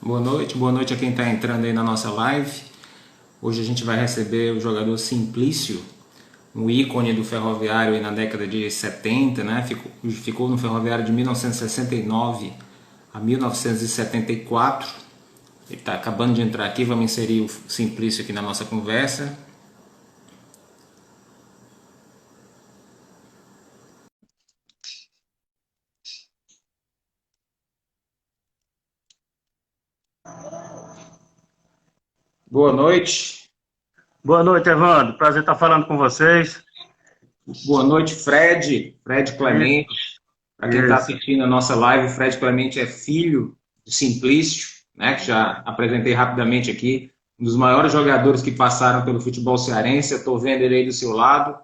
Boa noite a quem está entrando aí na nossa live. Hoje a gente vai receber o jogador Simplício, um ícone do Ferroviário aí na década de 70, né? Ficou no Ferroviário de 1969 a 1974. Ele está acabando de entrar aqui, vamos inserir o Simplício aqui na nossa conversa. Boa noite. Boa noite, Evandro. Prazer estar falando com vocês. Boa noite, Fred Clemente. Para quem está Isso. assistindo a nossa live, o Fred Clemente é filho do Simplício, né, que já apresentei rapidamente aqui, um dos maiores jogadores que passaram pelo futebol cearense. Eu estou vendo ele aí do seu lado.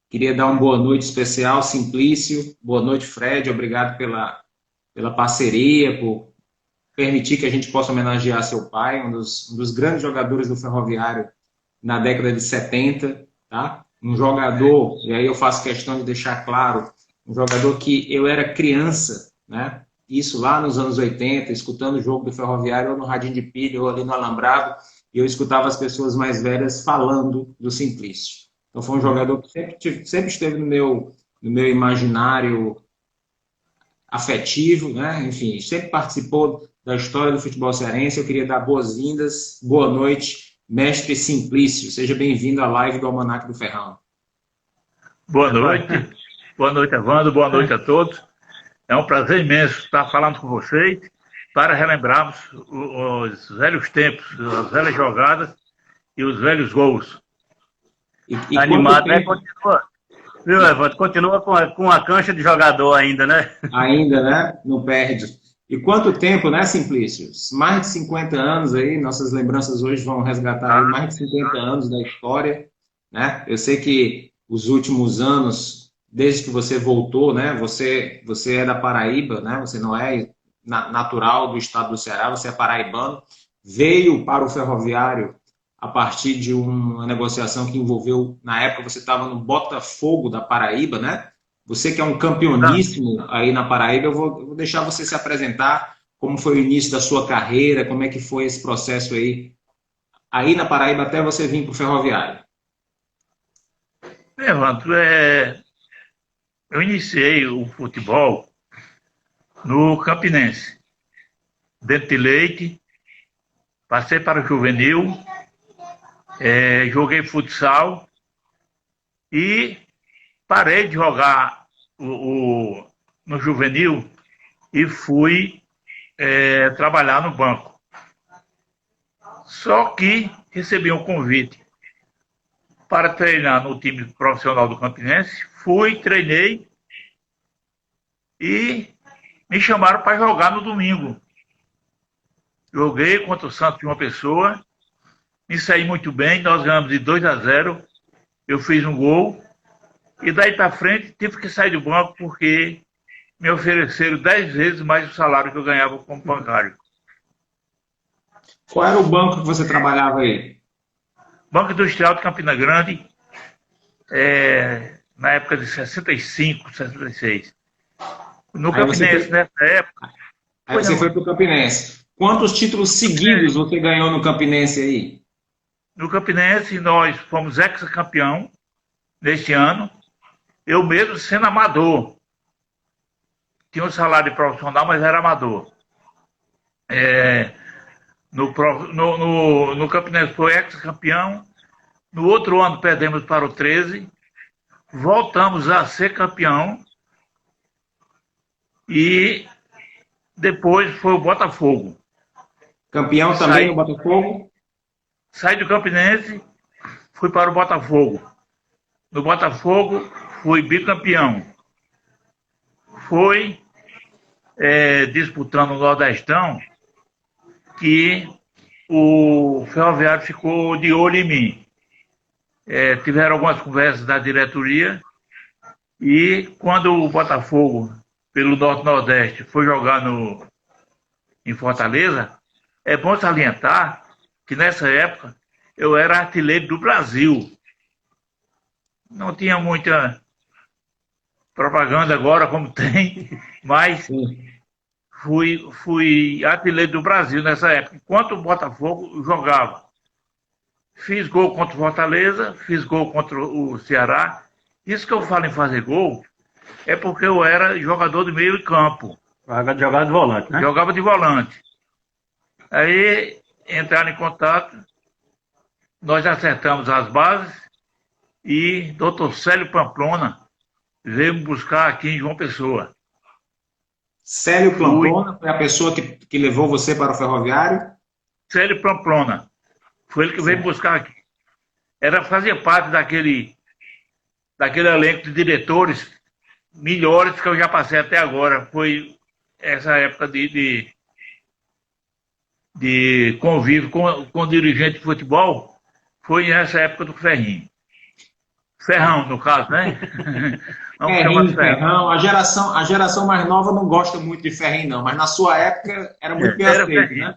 Queria dar uma boa noite especial, Simplício. Boa noite, Fred. Obrigado pela parceria, por permitir que a gente possa homenagear seu pai, um dos grandes jogadores do Ferroviário na década de 70, tá? Um jogador, e aí eu faço questão de deixar claro, um jogador que eu era criança, né? Isso lá nos anos 80, escutando o jogo do Ferroviário, ou no Radinho de Pilha, ou ali no Alambrado, e eu escutava as pessoas mais velhas falando do Simplício. Então foi um jogador que sempre esteve no meu imaginário afetivo, né? Enfim, sempre participou da história do futebol cearense. Eu queria dar boas-vindas, boa noite, mestre Simplício. Seja bem-vindo à live do Almanaque do Ferrão. Boa noite. Boa noite, Evandro. Boa noite a todos. É um prazer imenso estar falando com vocês para relembrarmos os velhos tempos, as velhas jogadas e os velhos gols. E Animado, né? Continua. Viu, Evandro? Continua com a cancha de jogador ainda, né? ainda, né? Não perde. E quanto tempo, né, Simplício? Mais de 50 anos aí, nossas lembranças hoje vão resgatar aí mais de 50 anos da história, né? Eu sei que os últimos anos, desde que você voltou, né? Você é da Paraíba, né? Você não é natural do estado do Ceará, você é paraibano. Veio para o Ferroviário a partir de uma negociação que envolveu, na época você estava no Botafogo da Paraíba, né? Você que é um campeoníssimo aí na Paraíba, eu vou deixar você se apresentar, como foi o início da sua carreira, como é que foi esse processo aí na Paraíba até você vir para o Ferroviário. Evandro, eu iniciei o futebol no Campinense, dentro de Leite, passei para o Juvenil, joguei futsal e parei de jogar no juvenil e fui trabalhar no banco. Só que recebi um convite para treinar no time profissional do Campinense, fui, treinei e me chamaram para jogar no domingo. Joguei contra o Santos de uma pessoa, me saí muito bem, nós ganhamos de 2-0, eu fiz um gol e daí para frente tive que sair do banco porque me ofereceram 10 vezes mais o salário que eu ganhava como bancário. Qual era o banco que você trabalhava aí? Banco Industrial de Campina Grande, na época de 65, 66. No Aí você Campinense, foi, nessa época, aí foi você não. foi para o Campinense. Quantos títulos seguidos você ganhou no Campinense aí? No Campinense, nós fomos ex-campeão neste ano, eu mesmo sendo amador. Tinha um salário profissional, mas era amador. No Campinense foi ex-campeão. No outro ano perdemos para o 13, voltamos a ser campeão e depois foi o Botafogo. Campeão também no Saí, Botafogo? saí do Campinense, fui para o Botafogo. No Botafogo fui bicampeão. Foi disputando o Nordestão que o Ferroviário ficou de olho em mim. Tiveram algumas conversas da diretoria e quando o Botafogo, pelo Norte-Nordeste, foi jogar em Fortaleza, é bom salientar que nessa época eu era artilheiro do Brasil. Não tinha muita propaganda agora como tem, mas Sim. fui artilheiro do Brasil nessa época, enquanto o Botafogo jogava. Fiz gol contra o Fortaleza, fiz gol contra o Ceará. Isso que eu falo em fazer gol é porque eu era jogador de meio campo. Jogava de volante, né? Jogava de volante. Aí entraram em contato, nós acertamos as bases e Dr. Célio Pamplona veio me buscar aqui em João Pessoa. Célio Pamplona foi a pessoa que levou você para o Ferroviário? Célio Pamplona. Foi ele que veio me buscar aqui. Fazia parte daquele elenco de diretores melhores que eu já passei até agora. Foi essa época de convívio com dirigente de futebol, foi essa época do Ferrinho. Ferrão, no caso, né? Ferrinho, Ferrão. A geração mais nova não gosta muito de Ferrinho, não, mas na sua época era muito bem aceito, né?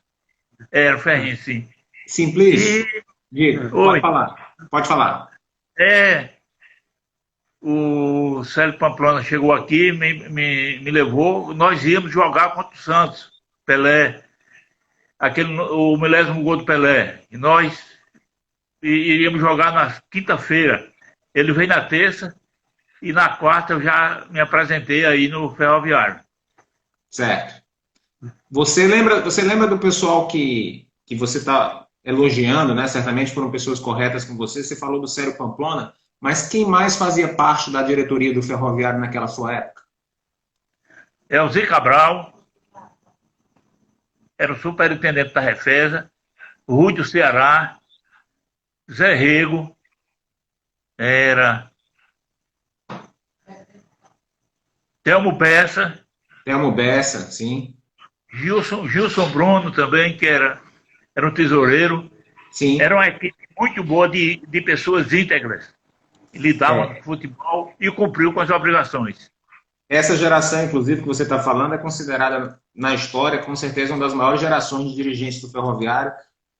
Era Ferrinho, sim. Simplício? Diga, pode falar. Pode falar. O Célio Pamplona chegou aqui, me levou, nós íamos jogar contra o Santos, Pelé, o milésimo gol do Pelé, e nós iríamos jogar na quinta-feira. Ele veio na terça e na quarta eu já me apresentei aí no Ferroviário. Certo. Você lembra do pessoal que você está elogiando, né? Certamente foram pessoas corretas com você. Você falou do Célio Pamplona, mas quem mais fazia parte da diretoria do Ferroviário naquela sua época? O Zé Cabral, era o superintendente da Refesa, o Rui do Ceará, Zé Rego, era Telmo Bessa, sim. Gilson Bruno também, que era um tesoureiro. Sim. Era uma equipe muito boa de pessoas íntegras. Lidavam com futebol e cumpriu com as obrigações. Essa geração, inclusive, que você está falando, é considerada na história, com certeza, uma das maiores gerações de dirigentes do Ferroviário.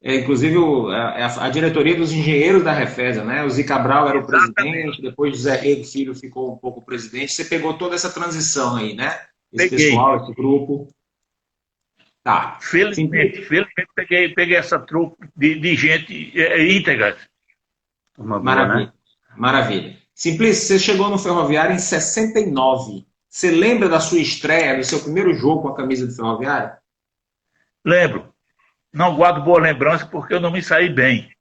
Inclusive, a diretoria dos engenheiros da Refesa, né? O Zé Cabral era o presidente, depois o Zé Rego Filho ficou um pouco presidente. Você pegou toda essa transição aí, né? Pessoal, esse grupo. Tá. Felizmente peguei essa trupe de gente íntegra. Maravilha. Né? Maravilha. Simplício, você chegou no Ferroviário em 69. Você lembra da sua estreia, do seu primeiro jogo com a camisa do Ferroviário? Lembro. Não guardo boa lembrança porque eu não me saí bem.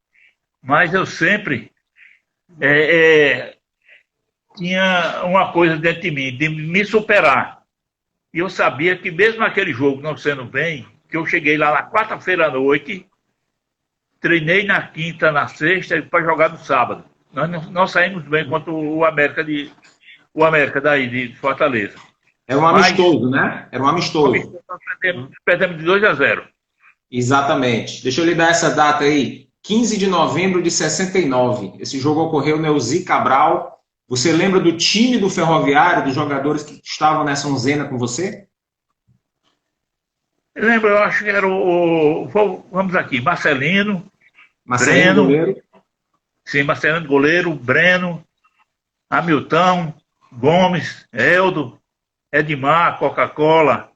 Mas eu sempre tinha uma coisa dentro de mim, de me superar. E eu sabia que mesmo naquele jogo não sendo bem, que eu cheguei lá na quarta-feira à noite, treinei na quinta, na sexta, para jogar no sábado. Nós não saímos bem contra o América daí, de Fortaleza. Era um amistoso, né? Era um amistoso. Perdemos de 2-0. Exatamente. Deixa eu lhe dar essa data aí. 15 de novembro de 69. Esse jogo ocorreu no Zé Cabral. Você lembra do time do Ferroviário, dos jogadores que estavam nessa onzena com você? Eu lembro, eu acho que era vamos aqui, Marcelino Breno, goleiro. Sim, Marcelino goleiro, Breno, Hamilton, Gomes, Eldo, Edmar, Coca-Cola.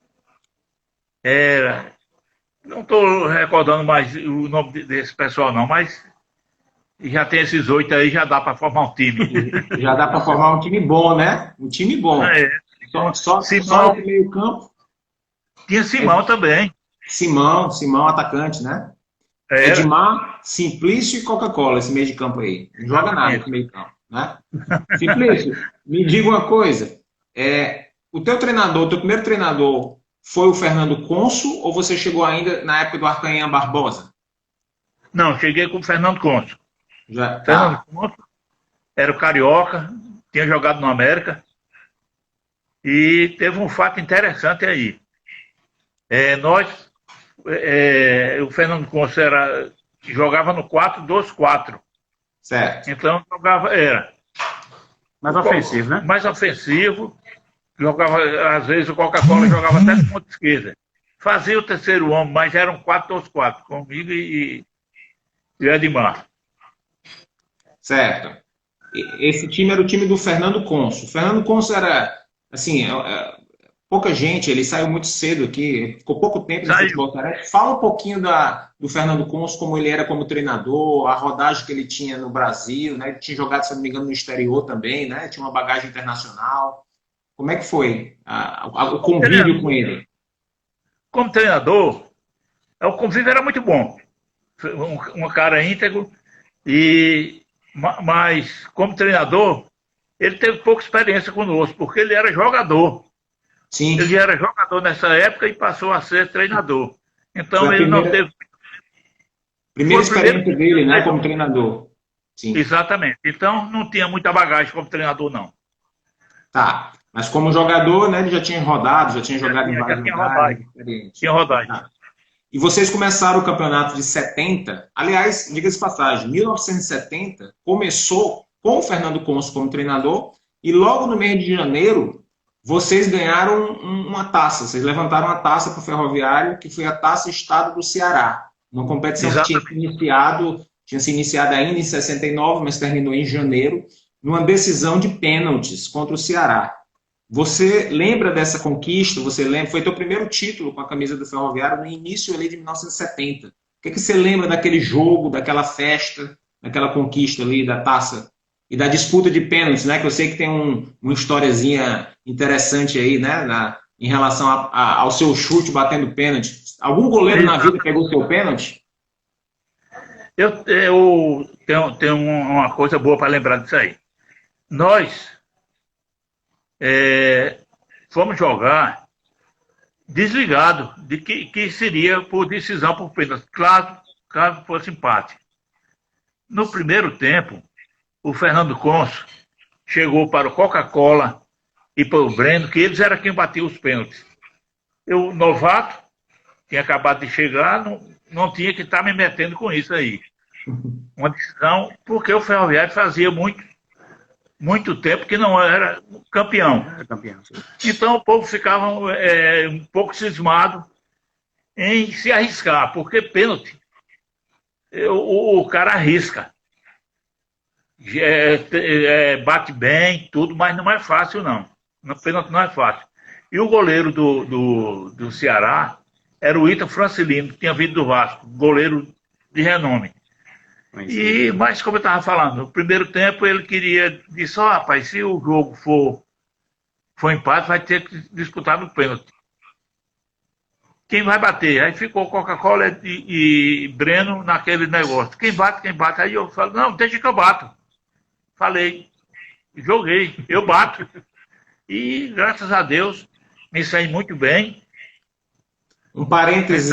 Não estou recordando mais o nome desse pessoal não, mas já tem esses 8 aí, já dá para formar um time. Já dá para formar um time bom, né? Um time bom. Só esse meio campo. Tinha Simão também. Simão, atacante, né? Edmar, Simplício e Coca-Cola, esse meio de campo aí. Não joga nada esse meio de campo, né? Simplício, me diga uma coisa. O teu primeiro treinador foi o Fernando Conso ou você chegou ainda na época do Arcanhã Barbosa? Não, cheguei com o Fernando Conso. Fernando Conso era o carioca, tinha jogado no América. E teve um fato interessante aí. O Fernando Conso jogava no 4-2-4. Certo. Então mais ofensivo, né? Mais ofensivo. Jogava, às vezes o Coca-Cola jogava até de ponta esquerda. Fazia o terceiro homem, mas era um 4-2-4, comigo e Edmar. Certo. Esse time era o time do Fernando Conso. O Fernando Conso era, assim, pouca gente, ele saiu muito cedo aqui, ficou pouco tempo no futebol cearense. Fala um pouquinho do Fernando Conso, como ele era como treinador, a rodagem que ele tinha no Brasil, né? Ele tinha jogado, se não me engano, no exterior também, né? Tinha uma bagagem internacional. Como é que foi o convívio com ele? Como treinador, o convívio era muito bom. Um cara íntegro, mas como treinador, ele teve pouca experiência conosco, porque ele era jogador. Sim. Ele era jogador nessa época e passou a ser treinador. Então ele não teve... Primeira experiência dele, né, como treinador. Sim. Exatamente. Então não tinha muita bagagem como treinador, não. Tá. Mas como jogador, né, ele já tinha rodado, já tinha jogado em vários lugares. Tinha rodagem. Tá. E vocês começaram o campeonato de 70. Aliás, diga-se de passagem, 1970 começou com o Fernando Conso como treinador e logo no mês de janeiro vocês ganharam uma taça. Vocês levantaram uma taça para o Ferroviário, que foi a Taça Estado do Ceará. Uma competição que tinha se iniciado ainda em 69, mas terminou em janeiro, numa decisão de pênaltis contra o Ceará. Você lembra dessa conquista? Você lembra? Foi teu primeiro título com a camisa do Ferroviário no início ali de 1970. O que você lembra daquele jogo, daquela festa, daquela conquista ali da taça e da disputa de pênaltis, né? Que eu sei que tem uma historiazinha interessante aí, né? Em relação ao seu chute batendo pênalti. Algum goleiro na vida pegou seu pênalti? Eu tenho uma coisa boa para lembrar disso aí. Nós fomos jogar desligado de que seria por decisão por pênalti, caso fosse empate. No primeiro tempo, o Fernando Conso chegou para o Coca-Cola e para o Breno, que eles eram quem batiam os pênaltis. Eu, novato, tinha acabado de chegar, não tinha que estar me metendo com isso aí. Uma decisão, porque o Ferroviário fazia muito tempo que não era campeão. Então o povo ficava um pouco cismado em se arriscar, porque pênalti, o cara arrisca. Bate bem, tudo, mas não é fácil, não. No pênalti não é fácil. E o goleiro do Ceará era o Ita Francilino, que tinha vindo do Vasco, goleiro de renome. Mas, como eu estava falando, no primeiro tempo ele disse, rapaz, se o jogo for empate, vai ter que disputar no pênalti. Quem vai bater? Aí ficou Coca-Cola e Breno naquele negócio. Quem bate? Aí eu falo, não, deixa que eu bato. Falei, joguei, eu bato. E, graças a Deus, me saí muito bem. Um parêntese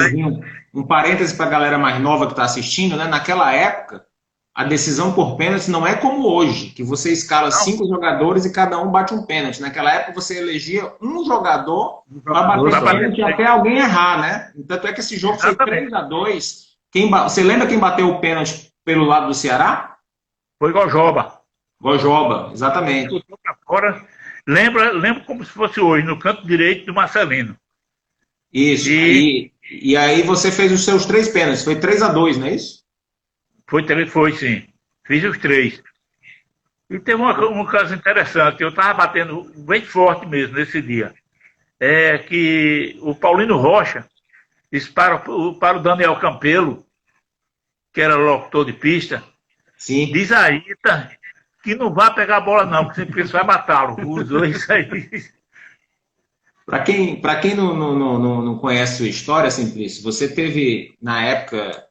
para a galera mais nova que está assistindo, né? Naquela época, a decisão por pênalti não é como hoje, que você escala 5 jogadores e cada um bate um pênalti. Naquela época, você elegia um jogador para bater pênalti até alguém errar, né? Tanto é que esse jogo foi 3-2. Você lembra quem bateu o pênalti pelo lado do Ceará? Foi Gojoba. Gojoba, exatamente. Agora, lembro como se fosse hoje, no canto direito do Marcelino. Isso, e aí você fez os seus 3 pênaltis, foi 3-2, não é isso? Foi sim, fiz os 3. E teve um caso interessante, eu estava batendo bem forte mesmo nesse dia, que o Paulino Rocha disse para o Daniel Campelo, que era locutor de pista, sim. Diz a Ita que não vai pegar a bola não, porque você vai matá-lo, usou isso aí. Para quem não conhece a sua história, Simplício, você teve, na época,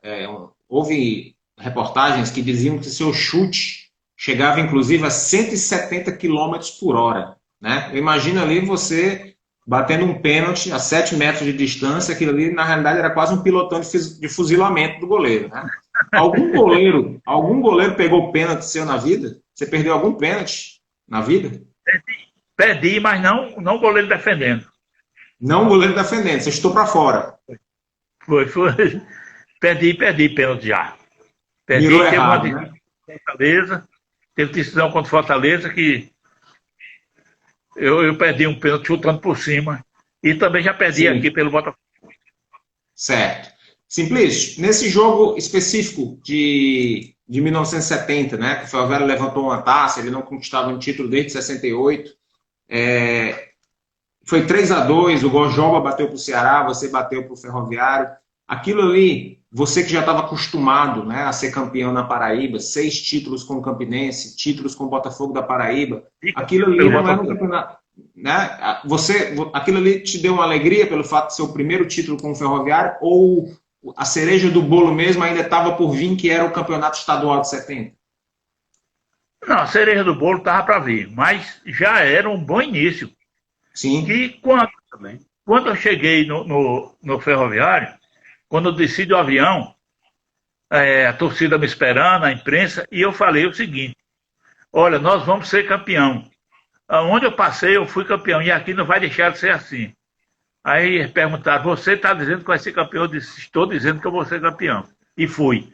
houve reportagens que diziam que seu chute chegava, inclusive, a 170 km por hora. Né? Eu imagino ali você batendo um pênalti a 7 metros de distância, aquilo ali, na realidade, era quase um pilotão de fuzilamento do goleiro. Né? Algum goleiro pegou pênalti seu na vida? Você perdeu algum pênalti na vida? Perdi, mas não o goleiro defendendo. Não o goleiro defendendo, você estou para fora. Foi. Perdi pênalti já. Mirou errado, né? Fortaleza, teve decisão contra o Fortaleza que eu perdi um pênalti chutando por cima. E também já perdi aqui pelo Botafogo. Certo. Simplício, nesse jogo específico de 1970, né, que o Ferroviário levantou uma taça, ele não conquistava um título desde 68, foi 3-2, o Gojoba bateu para o Ceará, você bateu para o Ferroviário. Aquilo ali, você que já estava acostumado, né, a ser campeão na Paraíba, 6 títulos com o Campinense, títulos com o Botafogo da Paraíba, aquilo ali não era um campeonato, né? Aquilo ali te deu uma alegria pelo fato de ser o primeiro título com o Ferroviário, ou a cereja do bolo mesmo ainda estava por vir, que era o campeonato estadual de 70? Não, a cereja do bolo estava para vir, mas já era um bom início. Sim. E quando eu cheguei no Ferroviário, quando eu desci do avião, a torcida me esperando, a imprensa, e eu falei o seguinte: olha, nós vamos ser campeão. Onde eu passei, eu fui campeão, e aqui não vai deixar de ser assim. Aí perguntaram: você está dizendo que vai ser campeão? Eu disse: estou dizendo que eu vou ser campeão. E fui.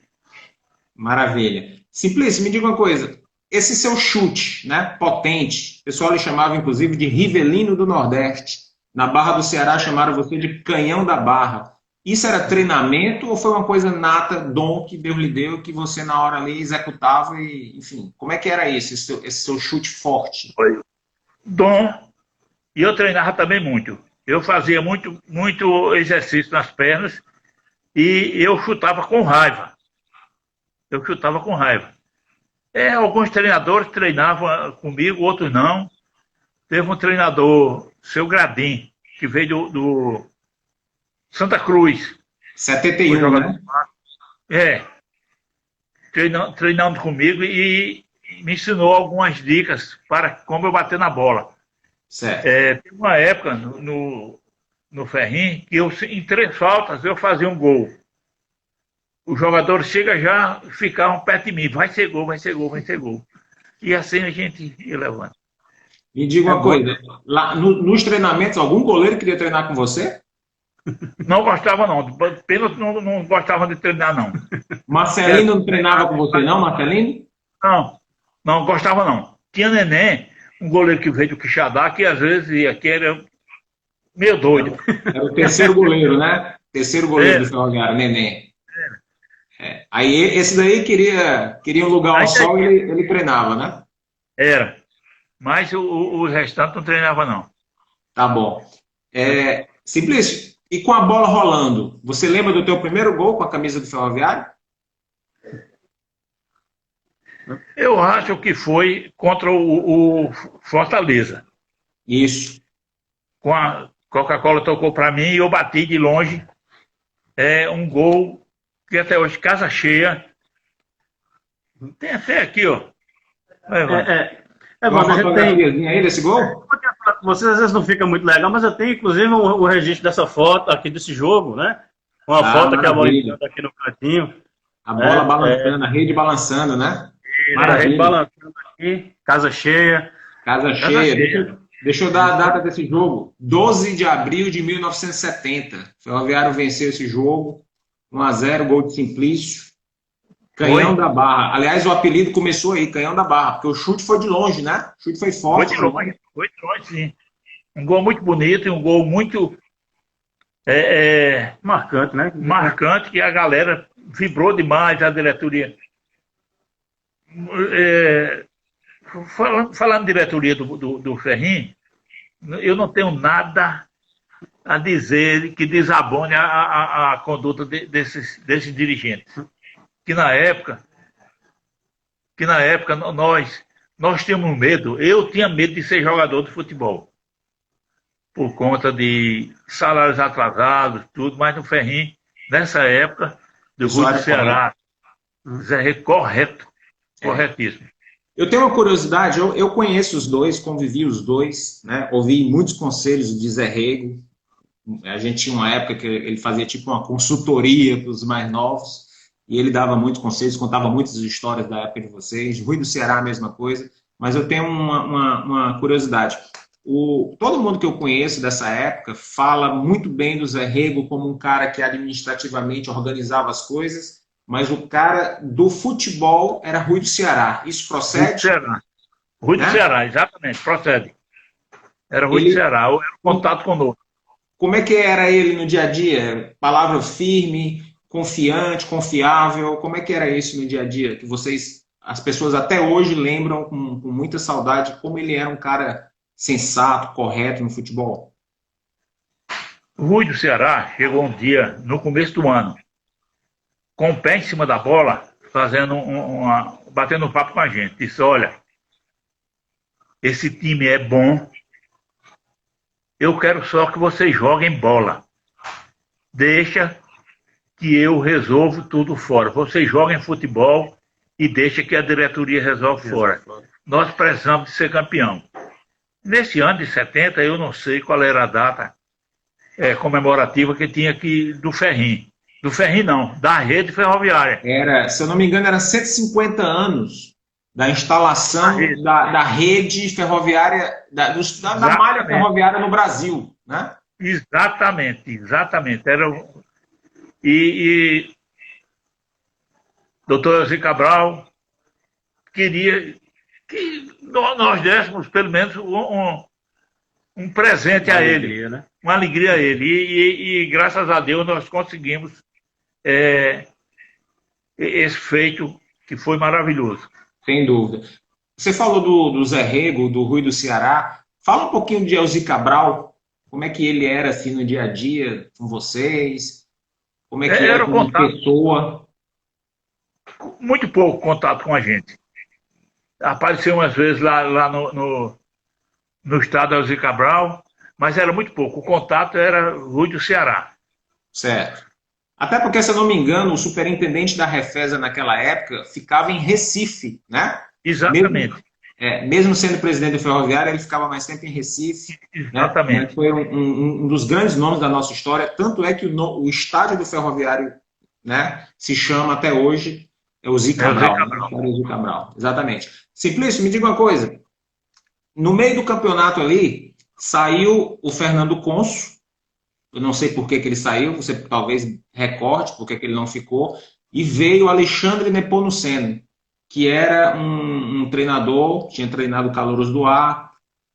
Maravilha. Simplício, me diga uma coisa. Esse seu chute, né, potente, o pessoal lhe chamava inclusive de Rivelino do Nordeste. Na Barra do Ceará chamaram você de Canhão da Barra. Isso era treinamento ou foi uma coisa nata, dom que Deus lhe deu, que você na hora ali executava e, enfim, como é que era isso, esse seu chute forte? Foi dom, e eu treinava também muito. Eu fazia muito exercício nas pernas e eu chutava com raiva. Alguns treinadores treinavam comigo, outros não. Teve um treinador, seu Gradim, que veio do Santa Cruz. 71, né? Treinando comigo e me ensinou algumas dicas para como eu bater na bola. Certo. Teve uma época no Ferrinho que em 3 faltas eu fazia um gol. Os jogadores chegam já, ficavam perto de mim. Vai ser gol, vai ser gol, vai ser gol. E assim a gente ia levando. Me diga uma coisa, lá nos treinamentos, algum goleiro queria treinar com você? Não gostava não, pênalti não gostava de treinar não. Marcelino não treinava com você não, Marcelino? Não gostava não. Tinha Neném, um goleiro que veio do Quixadá, que às vezes ia, que era meio doido. Era o terceiro goleiro, né? Terceiro goleiro do Ferroviário, Neném. Aí esse daí queria um lugar ao sol e ele treinava, né? Era. Mas o restante não treinava, não. Tá bom. Simplício, e com a bola rolando, você lembra do teu primeiro gol com a camisa do Ferroviário? Eu acho que foi contra o Fortaleza. Isso. Com a Coca-Cola tocou para mim e eu bati de longe. Um gol que até hoje, casa cheia. Tem até aqui, ó. Uma fotografiazinha aí desse gol? Vocês às vezes não fica muito legal, mas eu tenho inclusive o registro dessa foto aqui desse jogo, né? Uma foto que a bola entrando aqui no cantinho. A bola balançando, a rede balançando, né? A rede balançando aqui, casa cheia. Casa cheia. Deixa eu dar a data desse jogo. 12 de abril de 1970. O Ferroviário venceu esse jogo. 1-0, gol de Simplício. Canhão da Barra. Aliás, o apelido começou aí, Canhão da Barra, porque o chute foi de longe, né? O chute foi forte. Foi de longe, sim. Um gol muito bonito e um gol muito marcante, né? Marcante, que a galera vibrou demais, a diretoria. Falando de diretoria do Ferrinho, eu não tenho nada a dizer que desabone a conduta desses dirigentes. Que na época nós tínhamos medo, eu tinha medo de ser jogador de futebol, por conta de salários atrasados, tudo, mas no Ferrinho, nessa época, do Rui do Ceará, Zé correto, corretíssimo. Eu tenho uma curiosidade, eu conheço os dois, convivi os dois, né? Ouvi muitos conselhos de Zé Rego. A gente tinha uma época que ele fazia tipo uma consultoria para os mais novos, e ele dava muitos conselhos, contava muitas histórias da época de vocês. Rui do Ceará, a mesma coisa. Mas eu tenho uma curiosidade. Todo mundo que eu conheço dessa época fala muito bem do Zé Rego como um cara que administrativamente organizava as coisas, mas o cara do futebol era Rui do Ceará. Isso procede? Rui do Ceará, exatamente, procede. Era Rui do Ceará, era o contato conosco. Como é que era ele no dia a dia? Palavra firme, confiante, confiável? Como é que era isso no dia a dia? Que as pessoas até hoje lembram com muita saudade como ele era um cara sensato, correto no futebol. O Rui do Ceará chegou um dia, no começo do ano, com o pé em cima da bola, fazendo batendo um papo com a gente. Disse, olha, esse time é bom, eu quero só que vocês joguem bola. Deixa que eu resolvo tudo fora. Vocês joguem futebol e deixa que a diretoria resolve fora. Nós precisamos de ser campeão. Nesse ano de 70, eu não sei qual era a data comemorativa que tinha aqui do Ferrinho. Do Ferrinho não, da rede ferroviária. Se eu não me engano, era 150 anos da instalação da rede ferroviária, da malha ferroviária no Brasil, né? Exatamente. E doutor Elzi Cabral queria que nós dessemos pelo menos um presente a ele, né? Uma alegria a ele. E graças a Deus nós conseguimos esse feito que foi maravilhoso. Sem dúvida. Você falou do Zé Rego, do Rui do Ceará. Fala um pouquinho de Elzi Cabral. Como é que ele era assim no dia a dia com vocês? Como é que era como pessoa? Muito pouco contato com a gente. Apareceu umas vezes lá no estado Elzi Cabral, mas era muito pouco. O contato era Rui do Ceará. Certo. Até porque, se eu não me engano, o superintendente da Refesa naquela época ficava em Recife, né? Exatamente. Mesmo sendo presidente do Ferroviário, ele ficava mais tempo em Recife. Exatamente. Né? Foi um dos grandes nomes da nossa história, tanto é que o estádio do Ferroviário, né, se chama até hoje Elzi Cabral. Né? Elzi Cabral. Exatamente. Simplício, me diga uma coisa. No meio do campeonato ali, saiu o Fernando Conso. Eu não sei por que ele saiu, você talvez recorde por que ele não ficou. E veio o Alexandre Nepomuceno, que era um treinador, tinha treinado o Calouros do Ar,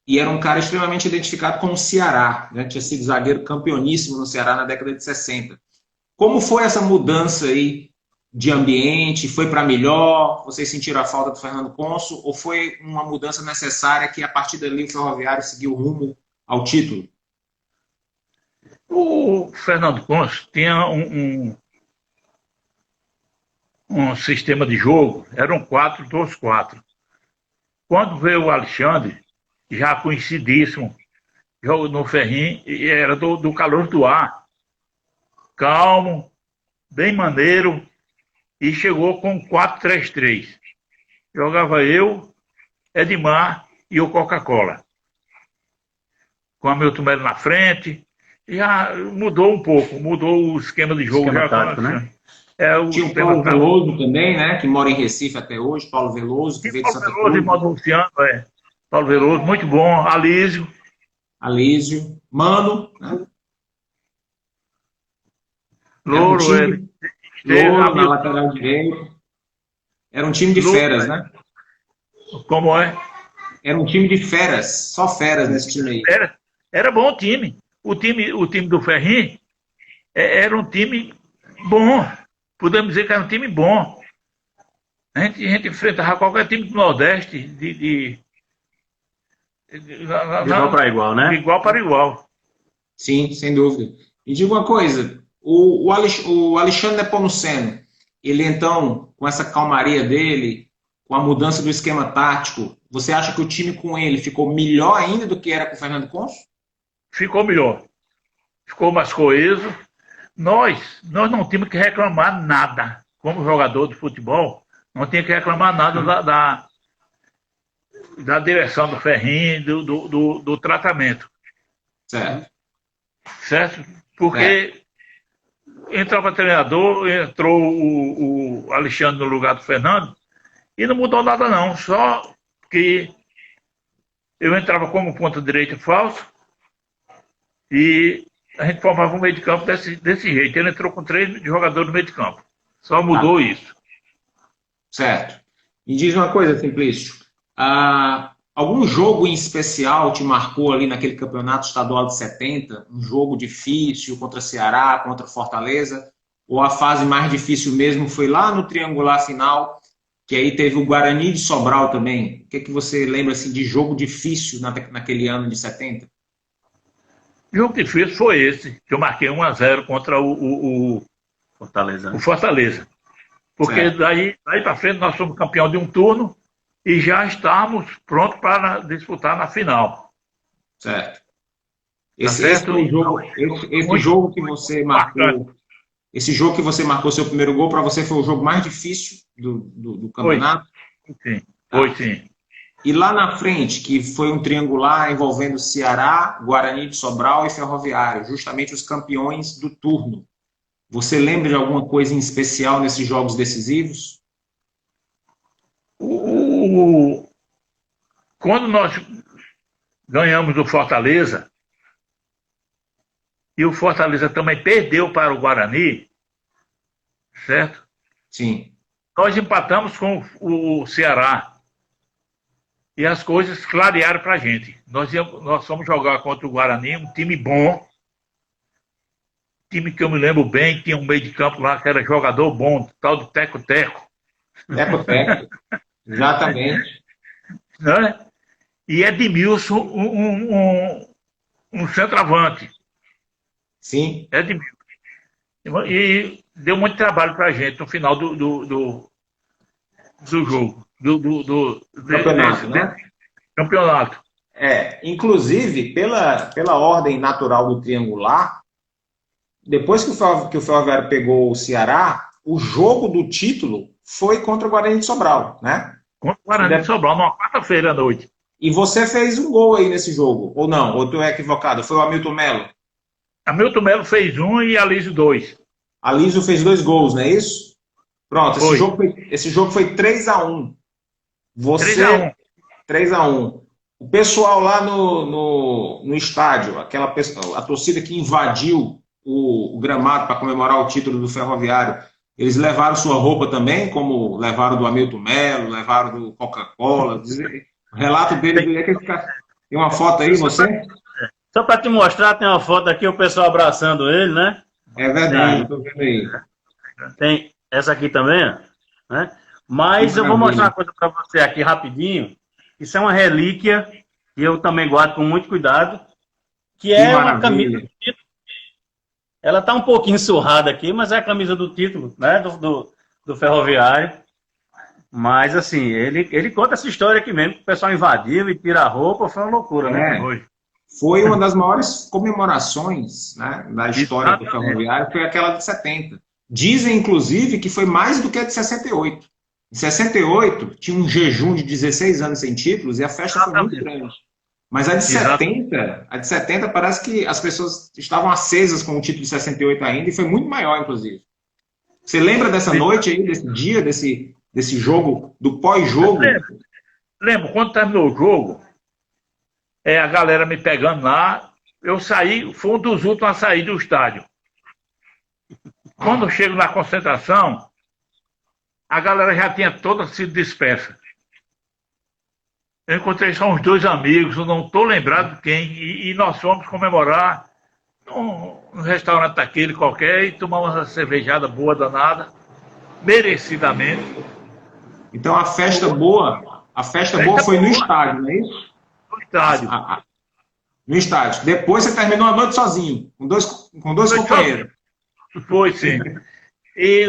e era um cara extremamente identificado com o Ceará, né? Tinha sido zagueiro campeoníssimo no Ceará na década de 60. Como foi essa mudança aí de ambiente? Foi para melhor? Vocês sentiram a falta do Fernando Conso? Ou foi uma mudança necessária que a partir dali o Ferroviário seguiu rumo ao título? O Fernando Conso tinha um sistema de jogo, era um 4-2-4. Quando veio o Alexandre, já conhecidíssimo, jogo no Ferrinho, e era do Calor do Ar, calmo, bem maneiro, e chegou com 4-3-3. Jogava eu, Edmar e o Coca-Cola. Com a Milton Melo na frente, já mudou um pouco, mudou o esquema de jogo. Esquema tático, né? Tinha o Paulo Veloso também, né? Que mora em Recife até hoje. Paulo Veloso, que veio de Santa Cruz. Paulo Veloso e Luciano, Paulo Veloso, muito bom. Alísio. Mano, né? Louro, Louro na lateral direita. Era um time de feras, né? Como é? Era um time de feras. Só feras nesse time aí. Era bom o time. O time do Ferrinho era um time bom. Podemos dizer que era um time bom. A gente enfrentava qualquer time do Nordeste de igual para igual, né? De igual para igual. Sim, sem dúvida. E diga uma coisa, o Alexandre Nepomuceno, ele então, com essa calmaria dele, com a mudança do esquema tático, você acha que o time com ele ficou melhor ainda do que era com o Fernando Conso? Ficou melhor. Ficou mais coeso. Nós não tínhamos que reclamar nada. Como jogador de futebol, não tinha que reclamar nada da direção do Ferrinho, do tratamento. Certo? Porque entrava treinador, entrou o Alexandre no lugar do Fernando, e não mudou nada não. Só que eu entrava como ponta direita falso, e a gente formava um meio de campo desse jeito. Ele entrou com 3 jogadores no meio de campo. Só mudou isso. Certo. Me diz uma coisa, Simplício. Algum jogo em especial te marcou ali naquele campeonato estadual de 70? Um jogo difícil contra Ceará, contra Fortaleza? Ou a fase mais difícil mesmo foi lá no triangular final, que aí teve o Guarani de Sobral também? O que você lembra assim, de jogo difícil naquele ano de 70? O jogo difícil foi esse, que eu marquei 1-0 contra Fortaleza. o Fortaleza. Porque daí para frente nós somos campeão de um turno e já estamos prontos para disputar na final. Certo. Tá Esse certo? foi o jogo, esse jogo que você marcou, esse jogo que você marcou seu primeiro gol, para você foi o jogo mais difícil do campeonato? Sim, foi sim. E lá na frente, que foi um triangular envolvendo Ceará, Guarani de Sobral e Ferroviário, justamente os campeões do turno. Você lembra de alguma coisa em especial nesses jogos decisivos? Quando nós ganhamos do Fortaleza, e o Fortaleza também perdeu para o Guarani, certo? Sim. Nós empatamos com o Ceará. E as coisas clarearam para a gente. Nós fomos jogar contra o Guarani, um time bom. Time que eu me lembro bem, tinha um meio de campo lá que era jogador bom, tal de Teco-Teco. Teco-Teco, exatamente. Né? E Edmilson, um centroavante. Sim. Edmilson. E deu muito trabalho para a gente no final do jogo. Do campeonato, né? Campeonato. Inclusive, pela ordem natural do triangular, depois que o Ferroviário pegou o Ceará, o jogo do título foi contra o Guarani de Sobral, né? Contra o Guarani de Sobral, numa quarta-feira à noite. E você fez um gol aí nesse jogo, ou não? Ou tu é equivocado? Foi o Hamilton Melo? Hamilton Melo fez 1 e Alísio 2. Alísio fez 2 gols, não é isso? Pronto, esse jogo foi 3-1. 3-1. 3-1. O pessoal lá no estádio, a torcida que invadiu o gramado para comemorar o título do Ferroviário, eles levaram sua roupa também, como levaram do Hamilton Melo, levaram do Coca-Cola. O relato dele é que tem uma foto aí, você? Só para te mostrar, tem uma foto aqui, o pessoal abraçando ele, né? É verdade, estou vendo aí. Tem essa aqui também, né? Mas eu vou mostrar uma coisa para você aqui rapidinho. Isso é uma relíquia que eu também guardo com muito cuidado, que é uma camisa do título. Ela está um pouquinho surrada aqui, mas é a camisa do título, né? Do Ferroviário. Mas, assim, ele conta essa história aqui mesmo, que o pessoal invadiu e tira a roupa, foi uma loucura, né? Foi uma das maiores comemorações, né, da história do Ferroviário, foi aquela de 70. Dizem, inclusive, que foi mais do que a de 68. Em 68, tinha um jejum de 16 anos sem títulos e a festa foi muito grande. Mas a de 70 parece que as pessoas estavam acesas com o título de 68 ainda e foi muito maior, inclusive. Você lembra dessa noite aí, desse dia, desse jogo, do pós-jogo? Lembro, quando terminou o jogo, a galera me pegando lá, eu saí, fui um dos últimos a sair do estádio. Quando eu chego na concentração, a galera já tinha toda sido dispersa. Eu encontrei só uns 2 amigos, eu não estou lembrado de quem, e nós fomos comemorar num restaurante daquele qualquer e tomamos uma cervejada boa, danada, merecidamente. Então a festa boa foi no estádio, não é isso? No estádio. No estádio. Depois você terminou a noite sozinho, com dois companheiros. Foi, sim. E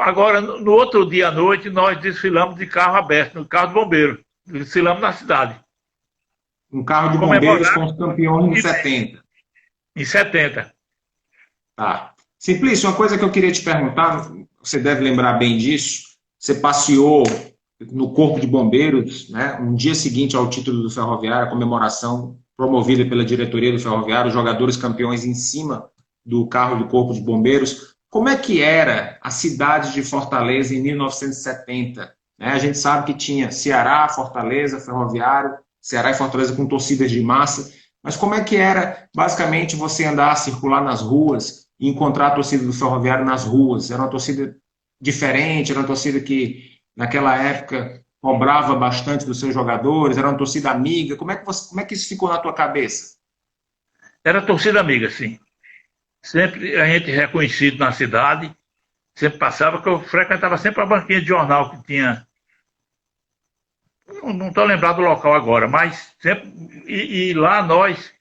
agora, no outro dia à noite, nós desfilamos de carro aberto, no carro de bombeiro. Desfilamos na cidade. Um carro de bombeiros com os campeões em 70. Em 70. Tá. Simplício, uma coisa que eu queria te perguntar, você deve lembrar bem disso, você passeou no Corpo de Bombeiros, né, um dia seguinte ao título do Ferroviário, a comemoração promovida pela diretoria do Ferroviário, jogadores campeões em cima do carro do Corpo de Bombeiros. Como é que era a cidade de Fortaleza em 1970? Né? A gente sabe que tinha Ceará, Fortaleza, Ferroviário, Ceará e Fortaleza com torcidas de massa, mas como é que era, basicamente, você andar, circular nas ruas e encontrar a torcida do Ferroviário nas ruas? Era uma torcida diferente, era uma torcida que, naquela época, cobrava bastante dos seus jogadores, era uma torcida amiga. Como é que isso ficou na tua cabeça? Era torcida amiga, sim. Sempre a gente reconhecido na cidade, sempre passava, que eu frequentava sempre a banquinha de jornal que tinha. Não estou lembrado do local agora, mas sempre. E lá nós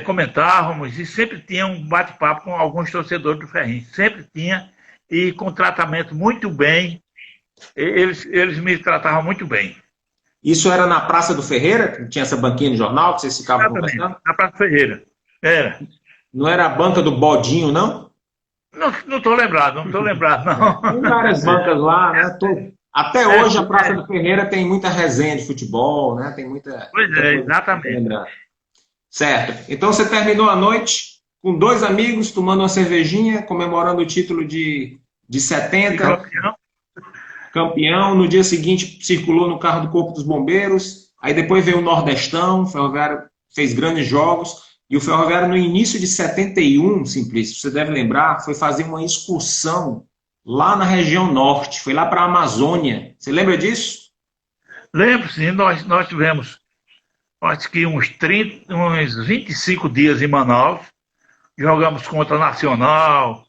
comentávamos e sempre tinha um bate-papo com alguns torcedores do Ferrinho. Sempre tinha, e com tratamento muito bem. Eles me tratavam muito bem. Isso era na Praça do Ferreira, que tinha essa banquinha de jornal que vocês ficavam conversando? Na Praça Ferreira. Era. Não era a banca do Bodinho, não? Não estou lembrado, não. Tem várias bancas lá, né? Até hoje a Praça do Ferreira tem muita resenha de futebol, né? Tem muita. Pois é, exatamente. Certo. Então você terminou a noite com 2 amigos, tomando uma cervejinha, comemorando o título de 70. Campeão. No dia seguinte circulou no carro do Corpo dos Bombeiros. Aí depois veio o Nordestão, o Ferroviário fez grandes jogos. E o Ferroviário, no início de 71, Simplício, você deve lembrar, foi fazer uma excursão lá na região norte. Foi lá para a Amazônia. Você lembra disso? Lembro, sim. Nós tivemos, acho que uns 25 dias em Manaus. Jogamos contra Nacional,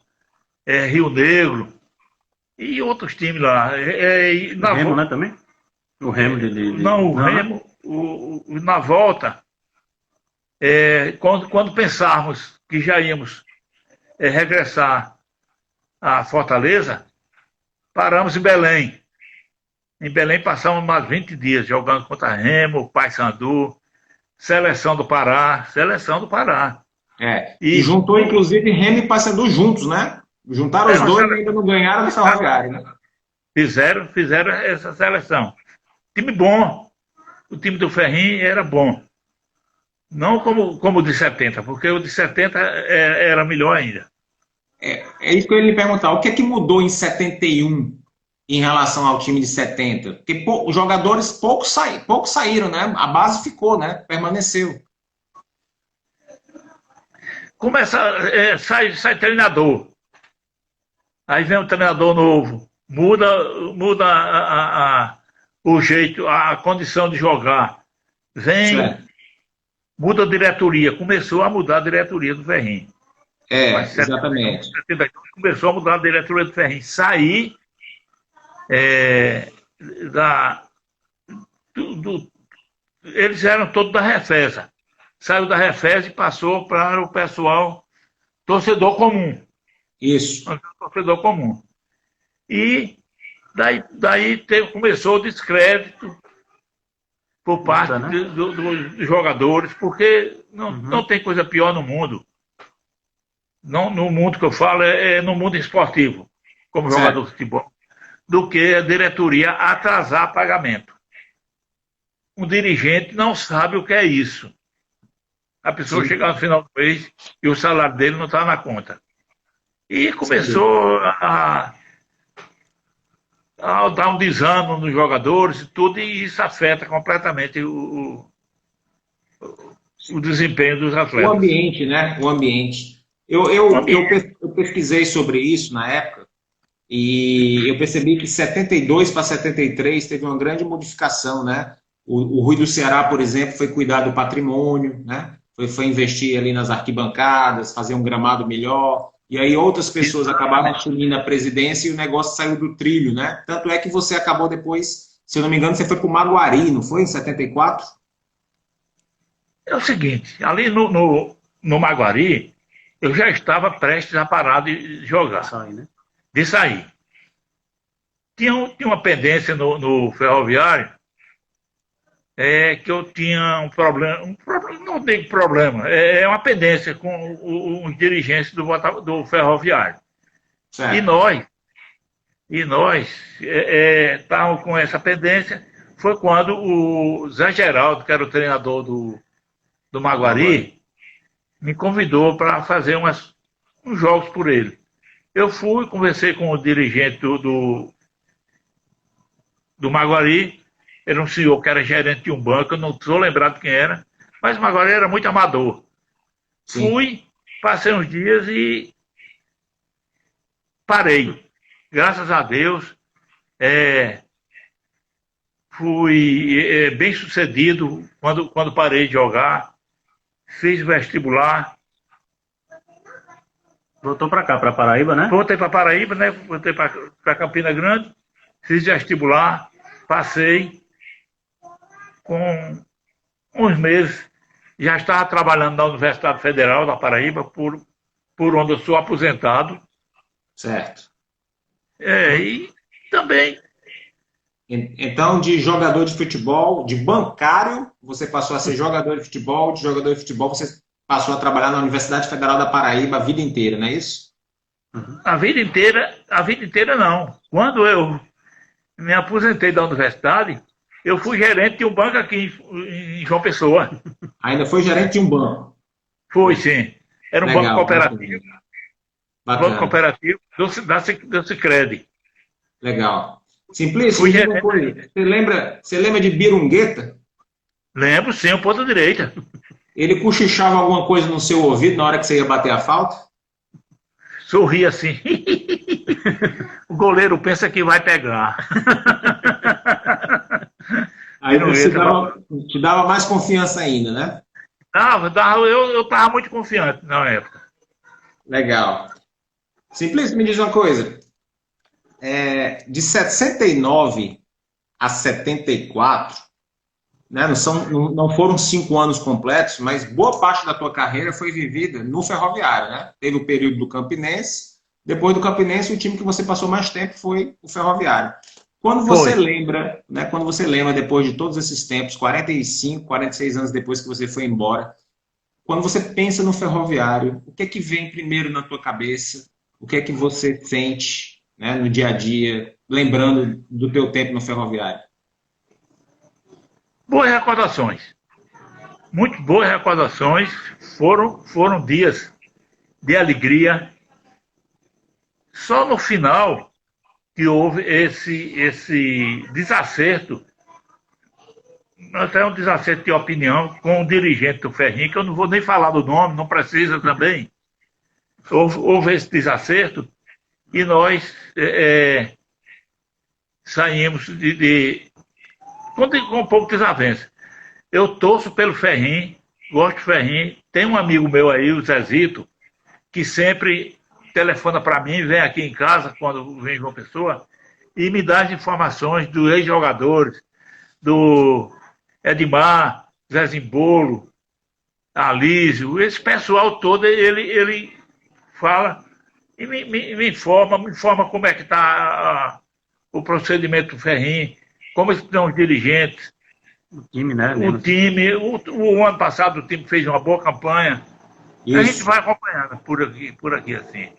Rio Negro e outros times lá. O Remo, né, também? O Remo Não, o Remo, na volta, quando pensarmos que já íamos regressar a Fortaleza, paramos em Belém. Em Belém passamos mais 20 dias jogando contra Remo, Paysandu, Seleção do Pará. E juntou inclusive Remo e Paysandu juntos, né? Juntaram os dois e ainda não ganharam no Ferroviário, né? Fizeram essa seleção. Time bom. O time do Ferrinho era bom. Não como o de 70, porque o de 70 era melhor ainda. É isso que eu ia lhe perguntar. O que é que mudou em 71 em relação ao time de 70? Porque os jogadores poucos saíram, né? A base ficou, né? Permaneceu. Sai treinador. Aí vem um treinador novo. Muda o jeito, a condição de jogar. Muda a diretoria. Começou a mudar a diretoria do Ferrinho. Exatamente. Começou a mudar a diretoria do Ferrinho. Sair eles eram todos da Refesa. Saiu da Refesa e passou para o pessoal torcedor comum. Isso. Torcedor comum. E daí começou o descrédito por parte dos jogadores, porque não tem coisa pior no mundo. Não, no mundo que eu falo, no mundo esportivo, como jogador de futebol, do que a diretoria atrasar pagamento. Um dirigente não sabe o que é isso. A pessoa chega no final do mês e o salário dele não está na conta. E começou a dar um desânimo nos jogadores e tudo, e isso afeta completamente o desempenho dos atletas. O ambiente, né? O ambiente. Eu pesquisei sobre isso na época e eu percebi que 72 para 73 teve uma grande modificação, né? O Rui do Ceará, por exemplo, foi cuidar do patrimônio, né? Foi investir ali nas arquibancadas, fazer um gramado melhor. E aí outras pessoas acabaram assumindo a presidência e o negócio saiu do trilho, né? Tanto é que você acabou depois, se eu não me engano, você foi para o Maguari, não foi? Em 74? É o seguinte, ali no Maguari, eu já estava prestes a parar de jogar. De sair. Tinha uma pendência no Ferroviário, que eu tinha um problema, não tem problema, é uma pendência com os dirigentes do Ferroviário. Certo. E nós estávamos com essa pendência. Foi quando o Zé Geraldo, que era o treinador do Maguari, me convidou para fazer uns jogos por ele. Eu fui, conversei com o dirigente do Maguari. Era um senhor que era gerente de um banco, eu não estou lembrado quem era, mas o Maguari era muito amador. Sim. Fui, passei uns dias e parei. Graças a Deus, fui bem sucedido quando parei de jogar. Fiz vestibular. Voltou para cá, para Paraíba, né? Voltei para Paraíba, né? Voltei para Campina Grande. Fiz vestibular, passei. Com uns meses Já estava trabalhando na Universidade Federal da Paraíba, por onde eu sou aposentado. Certo. E também. Então, de jogador de futebol, de bancário, você passou a ser jogador de futebol, você passou a trabalhar na Universidade Federal da Paraíba a vida inteira, não é isso? A vida inteira não. Quando eu me aposentei da universidade, eu fui gerente de um banco aqui em João Pessoa. Ainda foi gerente de um banco? Foi, sim. Era um Legal, banco cooperativo. Bacana. Banco cooperativo do Sicredi. Legal. Simplício, me diga uma coisa. Você lembra de Birungueta? Lembro, sim, o ponta direita. Ele cochichava alguma coisa no seu ouvido na hora que você ia bater a falta? Sorria assim. O goleiro pensa que vai pegar. Aí você te dava mais confiança ainda, né? Eu estava muito confiante na época. Legal. Simplício, me diz uma coisa. De 69 a 74, né, não foram 5 anos completos, mas boa parte da tua carreira foi vivida no Ferroviário, né? Teve o período do Campinense, depois do Campinense o time que você passou mais tempo foi o Ferroviário. Quando você lembra, né, depois de todos esses tempos, 45, 46 anos depois que você foi embora, quando você pensa no Ferroviário, o que é que vem primeiro na tua cabeça? O que é que você sente, né, no dia a dia, lembrando do teu tempo no Ferroviário? Boas recordações. Muito boas recordações. Foram dias de alegria. Só no final que houve esse desacerto, até um desacerto de opinião com o dirigente do Ferrinho, que eu não vou nem falar do nome, não precisa também. Houve esse desacerto e nós saímos com um pouco de desavença. Eu torço pelo Ferrinho, gosto do Ferrinho. Tem um amigo meu aí, o Zezito, que sempre telefona para mim, vem aqui em casa, quando vem João Pessoa, e me dá as informações dos ex-jogadores, do Edmar, Zezinho Bolo, Alísio, esse pessoal todo, ele fala e me informa como é que está o procedimento do Ferrinho, como estão os dirigentes. O time, né? O ano passado o time fez uma boa campanha. Isso. A gente vai acompanhando por aqui assim.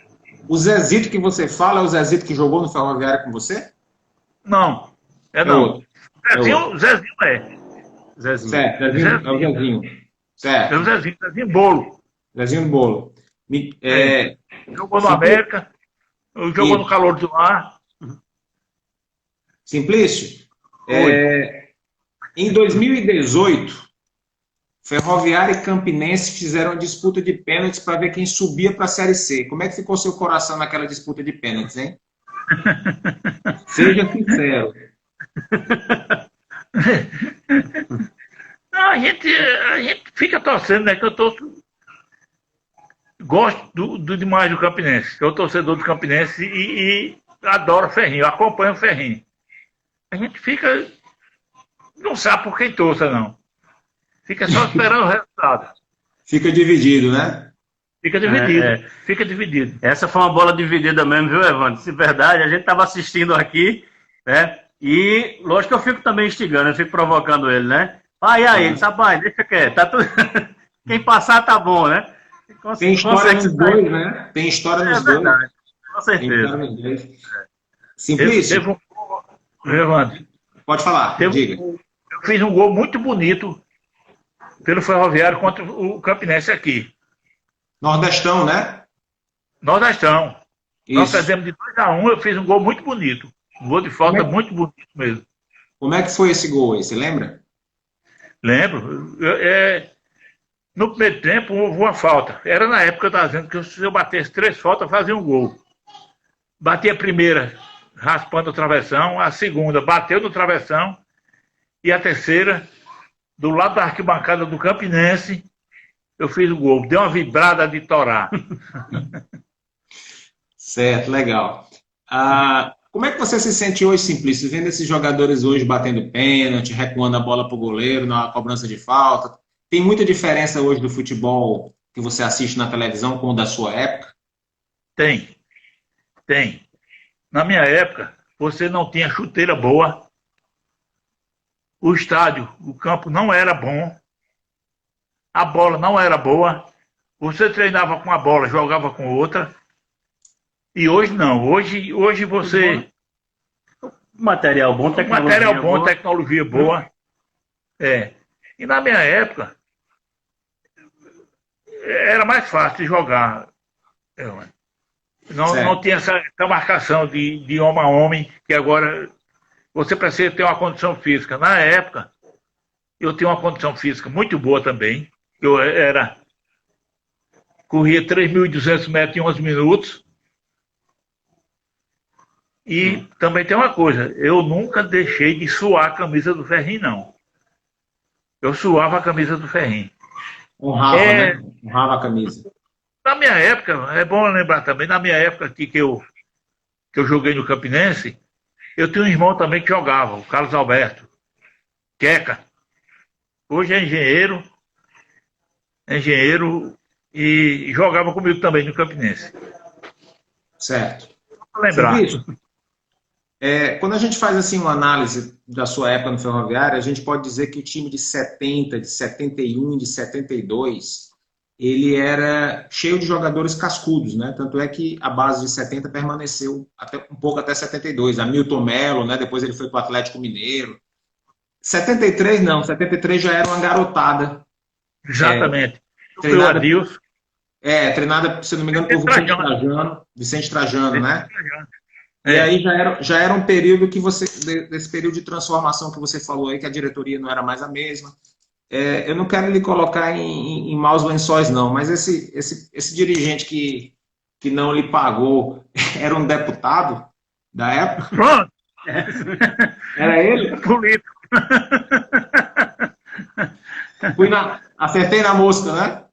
O Zezito que você fala é o Zezito que jogou no Ferroviário com você? Não, não. Zezinho é. Zezinho. Certo, Zezinho. É o Zezinho. Certo. É o Zezinho Bolo. Zezinho Bolo. Jogou no América, jogou no Calor do Mar. Simplício, em 2018, Ferroviária e Campinense fizeram uma disputa de pênaltis para ver quem subia para a Série C. Como é que ficou seu coração naquela disputa de pênaltis, hein? Seja sincero. Não, a gente fica torcendo, né? Que eu gosto demais do Campinense. Eu sou torcedor do Campinense e adoro o Ferrinho, acompanho o Ferrinho. A gente fica... Não sabe por quem torça, não. Fica só esperando o resultado. Fica dividido, né? Fica dividido. Fica dividido. Essa foi uma bola dividida mesmo, viu, Evandro? Se verdade, a gente estava assistindo aqui, né? E, lógico que eu fico também instigando, eu fico provocando ele, né? E aí, rapaz, deixa quieto. Tá tudo... Quem passar tá bom, né? Tem história nos dois, né? Tem história nos dois. Com certeza. Simplício. Evandro, pode falar, diga. Eu fiz um gol muito bonito pelo Ferroviário contra o Campinense aqui. Nordestão, né? Nordestão. Isso. Nós perdemos de 2-1, eu fiz um gol muito bonito. Um gol de falta muito bonito mesmo. Como é que foi esse gol aí, você lembra? Lembro. No primeiro tempo houve uma falta. Era na época, eu estava dizendo que se eu batesse 3 faltas, fazia um gol. Bati a primeira raspando o travessão, a segunda bateu no travessão e a terceira, do lado da arquibancada do Campinense, eu fiz o gol. Deu uma vibrada de torar. Certo, legal. Como é que você se sente hoje, Simplício, vendo esses jogadores hoje batendo pênalti, recuando a bola para o goleiro na cobrança de falta? Tem muita diferença hoje do futebol que você assiste na televisão com o da sua época? Tem, tem. Na minha época, você não tinha chuteira boa, o estádio, o campo não era bom, a bola não era boa, você treinava com a bola, jogava com outra, e hoje não. Hoje você... Material bom, tecnologia boa. É. E na minha época, era mais fácil de jogar. Não tinha essa marcação de homem a homem, que agora você precisa ter uma condição física. Na época, eu tinha uma condição física muito boa também. Corria 3.200 metros em 11 minutos. E também tem uma coisa, eu nunca deixei de suar a camisa do Ferrinho, não. Eu suava a camisa do Ferrinho. Honrava, né? Honrava a camisa. Na minha época, é bom lembrar também, na minha época aqui que eu joguei no Campinense, eu tinha um irmão também que jogava, o Carlos Alberto, Queca. Hoje é engenheiro e jogava comigo também no Campinense. Certo. Vou lembrar. Quando a gente faz assim uma análise da sua época no Ferroviário, a gente pode dizer que o time de 70, de 71, de 72, ele era cheio de jogadores cascudos, né? Tanto é que a base de 70 permaneceu um pouco até 72. Hamilton Melo, né? Depois ele foi para o Atlético Mineiro. 73 não, 73 já era uma garotada. Exatamente. Treinada, treinada, se não me engano, por Vicente Trajano, né? E aí já era um período desse período de transformação que você falou aí, que a diretoria não era mais a mesma. Eu não quero lhe colocar em maus lençóis, não, mas esse dirigente que não lhe pagou era um deputado da época? Pronto! Era ele? Político. Acertei na mosca, né?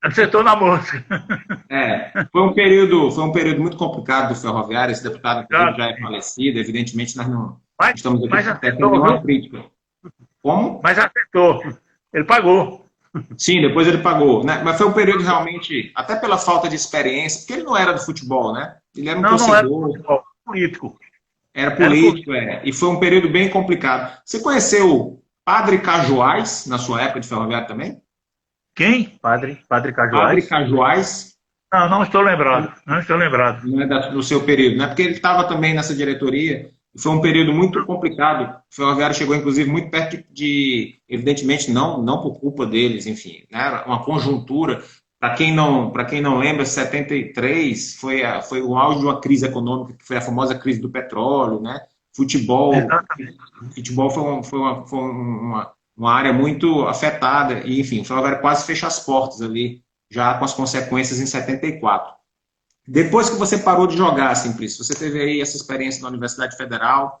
Acertou na mosca. Foi um período muito complicado do Ferroviário. Esse deputado já é falecido, evidentemente nós não estamos aqui até com nenhuma crítica. Como? Mas acertou. Ele pagou. Sim, depois ele pagou, né? Mas foi um período realmente, até pela falta de experiência, porque ele não era do futebol, né? Ele era um torcedor. Não era do futebol, político. Era político, E foi um período bem complicado. Você conheceu o Padre Cajuás na sua época de Ferroviário também? Quem? Padre Cajuás. Padre Cajuás. Não estou lembrado. Não estou lembrado. Não é do seu período, né? Porque ele estava também nessa diretoria. Foi um período muito complicado. O Ferroviário chegou, inclusive, muito perto evidentemente, não por culpa deles, enfim, né? Uma conjuntura. Para quem não lembra, 73 foi o auge de uma crise econômica, que foi a famosa crise do petróleo, né? Futebol foi uma área muito afetada, e enfim, o Ferroviário quase fecha as portas ali, já com as consequências em 74. Depois que você parou de jogar, Simplício, você teve aí essa experiência na Universidade Federal,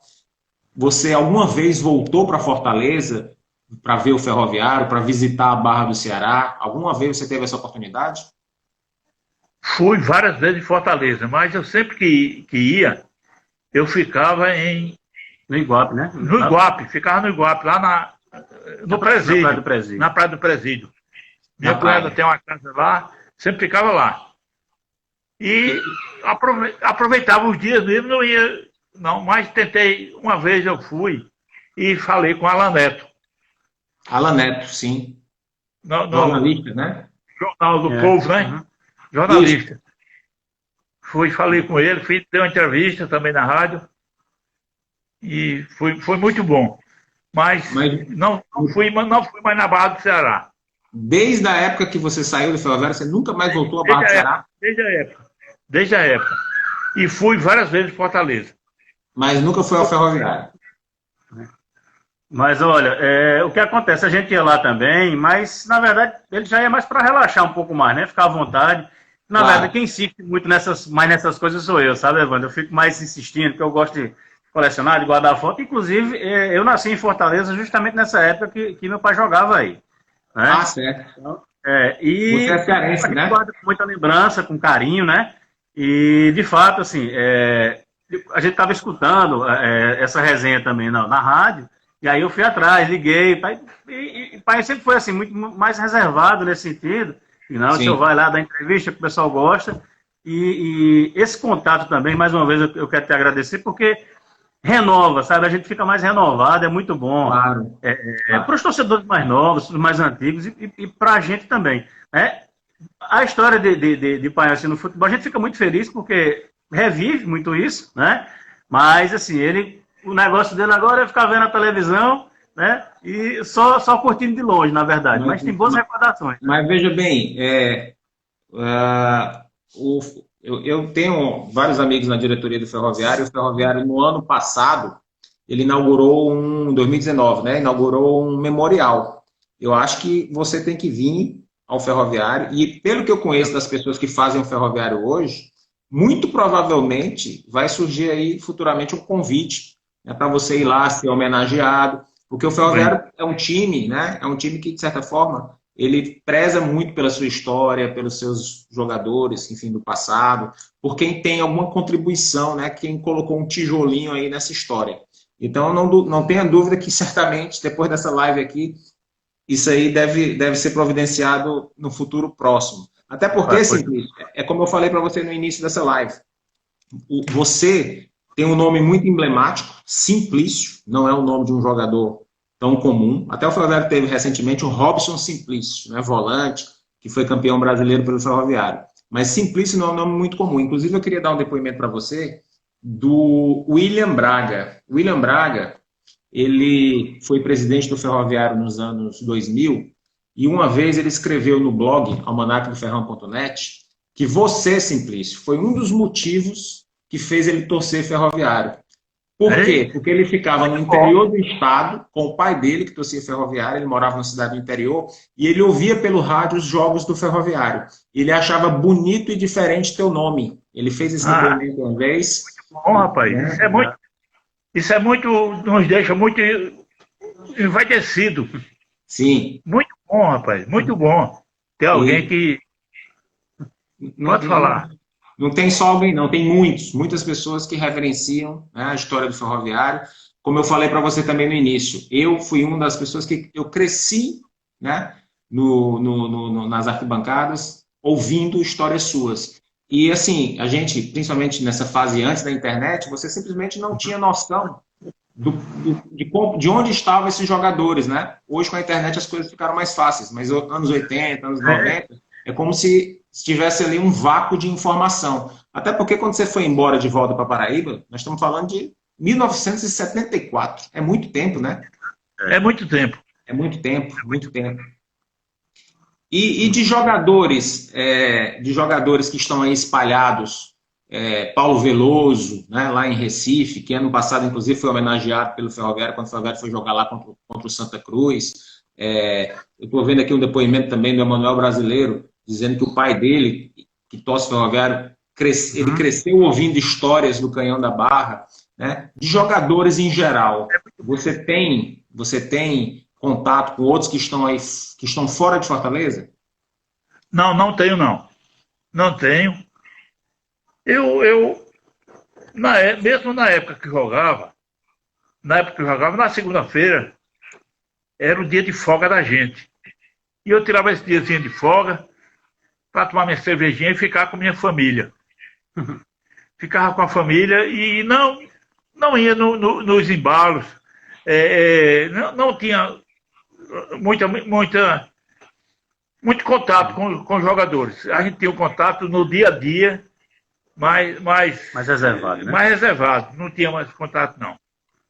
você alguma vez voltou para Fortaleza para ver o Ferroviário, para visitar a Barra do Ceará? Alguma vez você teve essa oportunidade? Fui várias vezes em Fortaleza, mas eu sempre que ia, eu ficava no Iguape, né? No Iguape, ficava no Iguape, lá no presídio. Na Praia do Presídio. Minha cunhada tem uma casa lá, sempre ficava lá. E aproveitava os dias mesmo, não ia, não, mas tentei, uma vez eu fui e falei com Alan Neto. Alan Neto, sim. Jornalista, né? Jornal do Povo, né? Uhum. Jornalista. Falei com ele, dei uma entrevista também na rádio. E foi muito bom. Mas não fui mais na Barra do Ceará. Desde a época que você saiu do Ferroviário, você nunca mais voltou à Barra do Ceará? Desde a época. E fui várias vezes em Fortaleza. Mas nunca foi ao Ferroviário? Mas olha, o que acontece, a gente ia lá também, mas na verdade ele já ia mais para relaxar um pouco mais, né? Ficar à vontade. Na verdade, quem insiste muito mais nessas coisas sou eu, sabe, Evandro? Eu fico mais insistindo, porque eu gosto de colecionar, de guardar foto. Inclusive, eu nasci em Fortaleza justamente nessa época que meu pai jogava aí. Né? Ah, certo. Então, e você é cearense, né? Guarda com muita lembrança, com carinho, né? E, de fato, assim, a gente estava escutando essa resenha também na rádio, E aí eu fui atrás, liguei. Pai, e pai sempre foi assim, muito mais reservado nesse sentido. E não, o senhor vai lá dar entrevista, que o pessoal gosta. E esse contato também, mais uma vez, eu quero te agradecer, porque renova, sabe? A gente fica mais renovado, é muito bom. Claro. Para os torcedores mais novos, os mais antigos, e para a gente também. Né? A história de pai assim, no futebol, a gente fica muito feliz, porque revive muito isso, né? Mas, assim, o negócio dele agora é ficar vendo a televisão, né? E só curtindo de longe, na verdade. Mas tem boas recordações. Mas veja bem, eu tenho vários amigos na diretoria do Ferroviário. O Ferroviário, no ano passado, ele inaugurou em 2019, né? Inaugurou um memorial. Eu acho que você tem que vir ao Ferroviário, e pelo que eu conheço das pessoas que fazem o Ferroviário hoje, muito provavelmente vai surgir aí futuramente um convite, né, para você ir lá ser homenageado, porque o Ferroviário é um time, né? É um time que, de certa forma, ele preza muito pela sua história, pelos seus jogadores, enfim, do passado, por quem tem alguma contribuição, né? Quem colocou um tijolinho aí nessa história. Então, não tenha dúvida que, certamente, depois dessa live aqui, isso aí deve ser providenciado no futuro próximo. Até porque, Simplício, é como eu falei para você no início dessa live, você tem um nome muito emblemático, Simplício, não é o nome de um jogador tão comum. Até o Ferroviário teve recentemente o Robson Simplício, né, volante, que foi campeão brasileiro pelo Ferroviário. Mas Simplício não é um nome muito comum. Inclusive, eu queria dar um depoimento para você do William Braga. William Braga, ele foi presidente do Ferroviário nos anos 2000, e uma vez ele escreveu no blog almanacdoferrão.net que você, Simplício, foi um dos motivos que fez ele torcer Ferroviário. Por quê? Porque ele ficava no interior do estado com o pai dele, que torcia Ferroviário, ele morava numa cidade do interior, e ele ouvia pelo rádio os jogos do Ferroviário. Ele achava bonito e diferente teu nome. Ele fez esse depoimento uma vez. Muito bom, rapaz. Isso é muito, nos deixa muito envaidecido. Sim. Muito bom, rapaz. Muito bom. Tem alguém que... Pode falar. Não tem só alguém, não. Tem muitas pessoas que reverenciam, né, a história do Ferroviário. Como eu falei para você também no início, eu fui uma das pessoas que eu cresci, né, nas arquibancadas, ouvindo histórias suas. E assim, a gente, principalmente nessa fase antes da internet, você simplesmente não tinha noção de onde estavam esses jogadores, né? Hoje com a internet as coisas ficaram mais fáceis, mas anos 80, anos 90, é como se tivesse ali um vácuo de informação. Até porque quando você foi embora de volta para Paraíba, nós estamos falando de 1974. É muito tempo, né? É muito tempo. É muito tempo, muito tempo. E de jogadores que estão aí espalhados, Paulo Veloso, né, lá em Recife, que ano passado, inclusive, foi homenageado pelo Ferroviário, quando o Ferroviário foi jogar lá contra o Santa Cruz. Eu estou vendo aqui um depoimento também do Emanuel Brasileiro, dizendo que o pai dele, que torce Ferroviário, ele cresceu ouvindo histórias do Canhão da Barra, né, de jogadores em geral. Você tem contato com outros que estão aí, que estão fora de Fortaleza? Não tenho, não. Não tenho. Mesmo na época que jogava, na segunda-feira, era o dia de folga da gente. E eu tirava esse diazinho de folga para tomar minha cervejinha e ficar com minha família. Ficava com a família e não ia nos embalos. Não tinha muito contato com os jogadores. A gente tinha um contato no dia a dia, mais reservado, né? Mais reservado. Não tinha mais contato, não.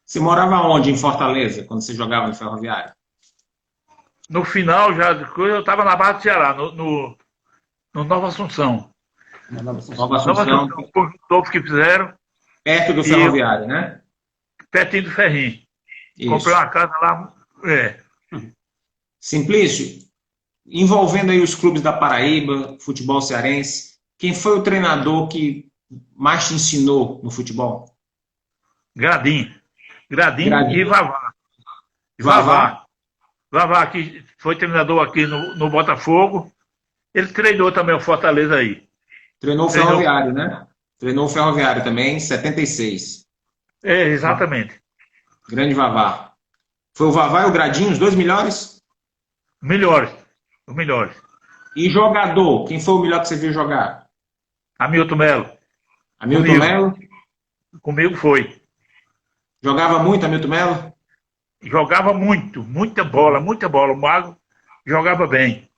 Você morava onde em Fortaleza, quando você jogava no Ferroviário? No final, eu estava na Barra do Ceará, no Nova Assunção. Nova Assunção. Por novo que fizeram. Perto do Ferroviário, né? Pertinho do Ferrinho. Isso. Comprei uma casa lá. Simplício, envolvendo aí os clubes da Paraíba, futebol cearense, quem foi o treinador que mais te ensinou no futebol? Gradinho e Vavá. Vavá, que foi treinador aqui no Botafogo. Ele treinou também o Fortaleza aí. Treinou o Ferroviário, né? Treinou o Ferroviário também, em 76. Exatamente. Grande Vavá. Foi o Vavá e o Gradinho, os dois melhores? Melhores, os melhores. E jogador, quem foi o melhor que você viu jogar? Hamilton Melo. Hamilton Melo? Comigo foi. Jogava muito Hamilton Melo? Jogava muito, muita bola. O Mago jogava bem.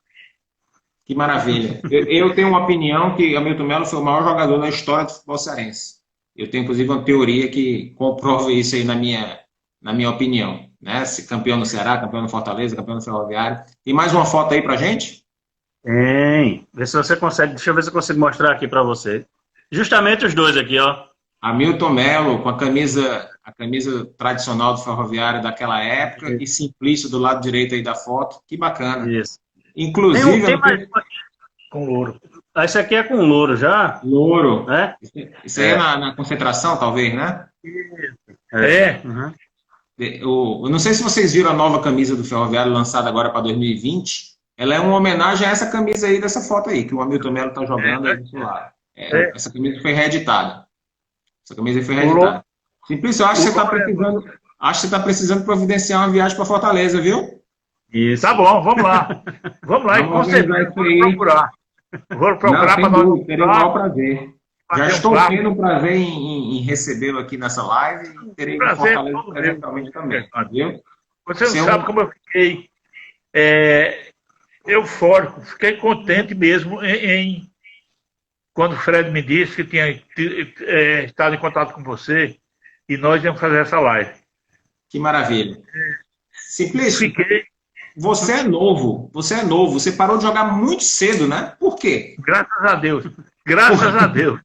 Que maravilha. Eu tenho uma opinião que Hamilton Melo foi o maior jogador da história do futebol cearense. Eu tenho, inclusive, uma teoria que comprova isso aí na minha opinião. Né? Campeão no Ceará, campeão no Fortaleza, campeão no Ferroviário. Tem mais uma foto aí pra gente? Tem. Vê se você consegue. Deixa eu ver se eu consigo mostrar aqui para você. Justamente os dois aqui, ó. Hamilton Melo com a camisa tradicional do Ferroviário daquela época e Simplício do lado direito aí da foto. Que bacana. Isso. Inclusive... Tem mais... Com louro. Esse aqui é com louro já? Louro. É? Isso aí é na concentração, talvez, né? Uhum. Eu não sei se vocês viram a nova camisa do Ferroviário lançada agora para 2020. Ela é uma homenagem a essa camisa aí, dessa foto aí, que o Hamilton Melo está jogando aí do seu lado. Essa camisa foi reeditada. Simplício, eu acho que você está precisando. Acho que você está precisando providenciar uma viagem para Fortaleza, viu? Isso. Tá bom, vamos lá. Vamos lá, e com certeza vou procurar. Vou procurar para nós. Terei o maior prazer. Já estou tendo o prazer em recebê-lo aqui nessa live e terei um Fortaleza presencialmente também. Viu? Você não sabe como eu fiquei eufórico, fiquei contente mesmo quando o Fred me disse que tinha estado em contato com você e nós íamos fazer essa live. Que maravilha. Simplício, você é novo, você parou de jogar muito cedo, né? Por quê? Graças a Deus. Graças a Deus.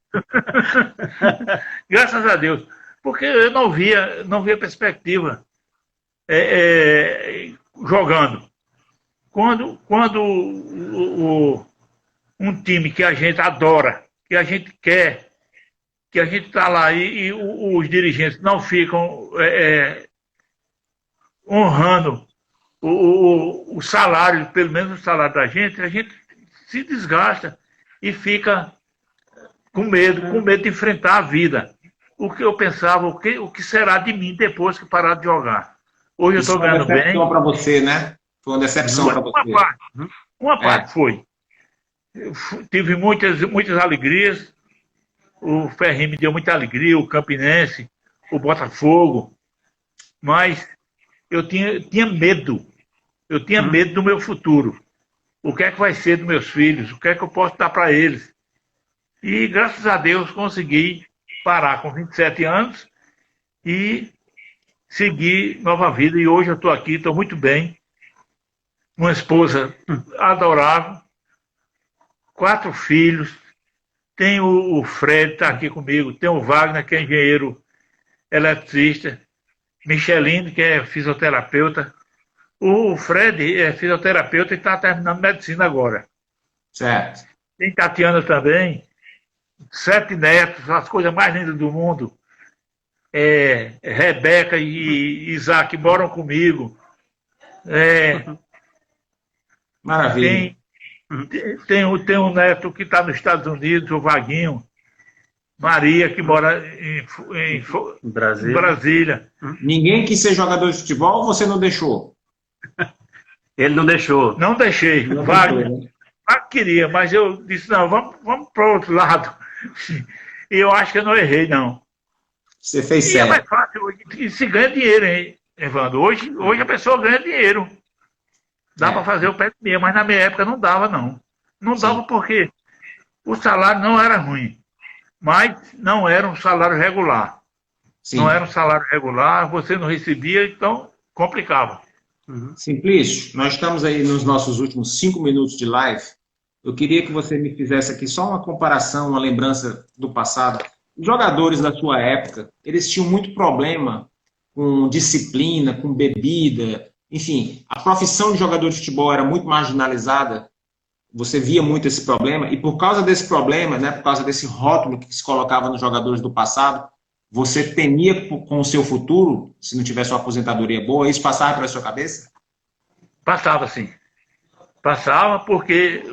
Graças a Deus. Porque eu não via perspectiva jogando. Quando um time que a gente adora, que a gente quer, que a gente está lá e os dirigentes não ficam honrando o salário, pelo menos o salário da gente, a gente se desgasta e fica com medo de enfrentar a vida. O que eu pensava, o que será de mim depois que parar de jogar? Hoje eu estou ganhando bem. Foi uma decepção para você, né? Foi uma decepção para você. Uma parte foi. Eu tive muitas alegrias. O Ferrinho me deu muita alegria, o Campinense, o Botafogo. Mas eu tinha medo. Eu tinha medo do meu futuro. O que é que vai ser dos meus filhos? O que é que eu posso dar para eles? E, graças a Deus, consegui parar com 27 anos e seguir nova vida. E hoje eu estou aqui, estou muito bem. Uma esposa adorável, 4 filhos. Tem o Fred, está aqui comigo. Tem o Wagner, que é engenheiro eletricista. Michelino, que é fisioterapeuta. O Fred é fisioterapeuta e está terminando medicina agora. Certo. Tem Tatiana também. 7 netos, as coisas mais lindas do mundo. Rebeca e Isaac moram comigo. Maravilha. Tem um neto que está nos Estados Unidos, o Vaguinho. Maria, que mora em Brasília. Ninguém quis ser jogador de futebol ou você não deixou? Ele não deixou. Não deixei. Wagner queria, mas eu disse, não, vamos para o outro lado. E eu acho que eu não errei, não. Você fez certo. E é mais fácil hoje. E se ganha dinheiro, hein, Evandro? Hoje a pessoa ganha dinheiro. Dá para fazer o pé de meia, mas na minha época não dava, não. Não dava porque o salário não era ruim, mas não era um salário regular. Sim. Não era um salário regular, você não recebia, então complicava. Simplício, nós estamos aí nos nossos últimos 5 minutos de live. Eu queria que você me fizesse aqui só uma comparação, uma lembrança do passado. Os jogadores da sua época, eles tinham muito problema com disciplina, com bebida. Enfim, a profissão de jogador de futebol era muito marginalizada. Você via muito esse problema. E por causa desse problema, né, por causa desse rótulo que se colocava nos jogadores do passado, você temia com o seu futuro, se não tivesse uma aposentadoria boa, isso passava pela sua cabeça? Passava, sim. Passava porque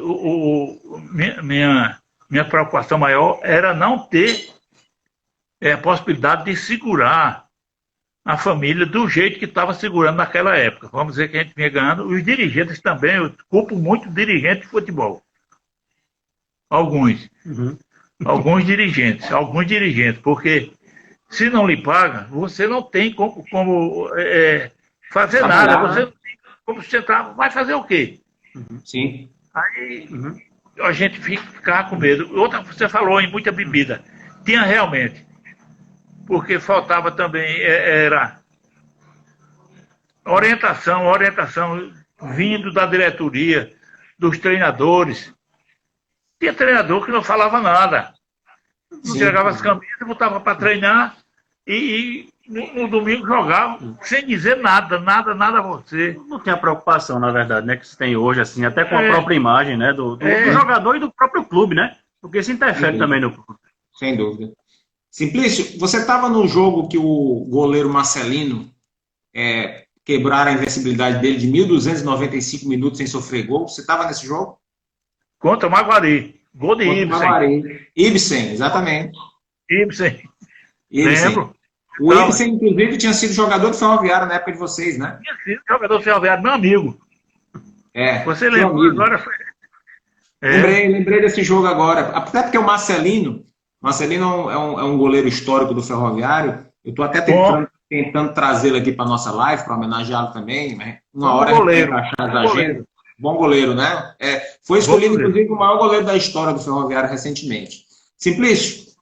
minha preocupação maior era não ter a possibilidade de segurar a família do jeito que estava segurando naquela época. Vamos dizer que a gente vinha ganhando. Os dirigentes também, eu culpo muito dirigente de futebol. Alguns. Uhum. Alguns dirigentes, porque se não lhe paga, você não tem como fazer nada, você não tem como sustentar, vai fazer o quê? Sim. Aí a gente fica com medo. Outra, você falou em muita bebida. Tinha realmente, porque faltava também, era orientação vindo da diretoria, dos treinadores. Tinha treinador que não falava nada. Não entregava as camisas, botava para treinar e no domingo jogava sem dizer nada a você. Não tem a preocupação, na verdade, né, que se tem hoje, assim, até com a própria imagem, né, do jogador e do próprio clube, né? Porque isso interfere também no clube. Sem dúvida. Simplício, você estava no jogo que o goleiro Marcelino quebraram a invencibilidade dele de 1.295 minutos sem sofrer gol. Você estava nesse jogo? Contra o Maguari. Gol de Ibsen. Ibsen, exatamente. Ibsen. Lembro. O Ibsen, inclusive, tinha sido jogador do Ferroviário na época de vocês, né? Tinha sido jogador do Ferroviário, meu amigo. Você lembrou agora? Lembrei desse jogo agora. Até porque o Marcelino é um goleiro histórico do Ferroviário. Eu estou até tentando trazê-lo aqui para a nossa live, para homenageá-lo também. Né? Uma hora a gente vai encaixar as agendas. Bom goleiro, né? Foi escolhido, inclusive, o maior goleiro da história do Ferroviário recentemente. Simplício,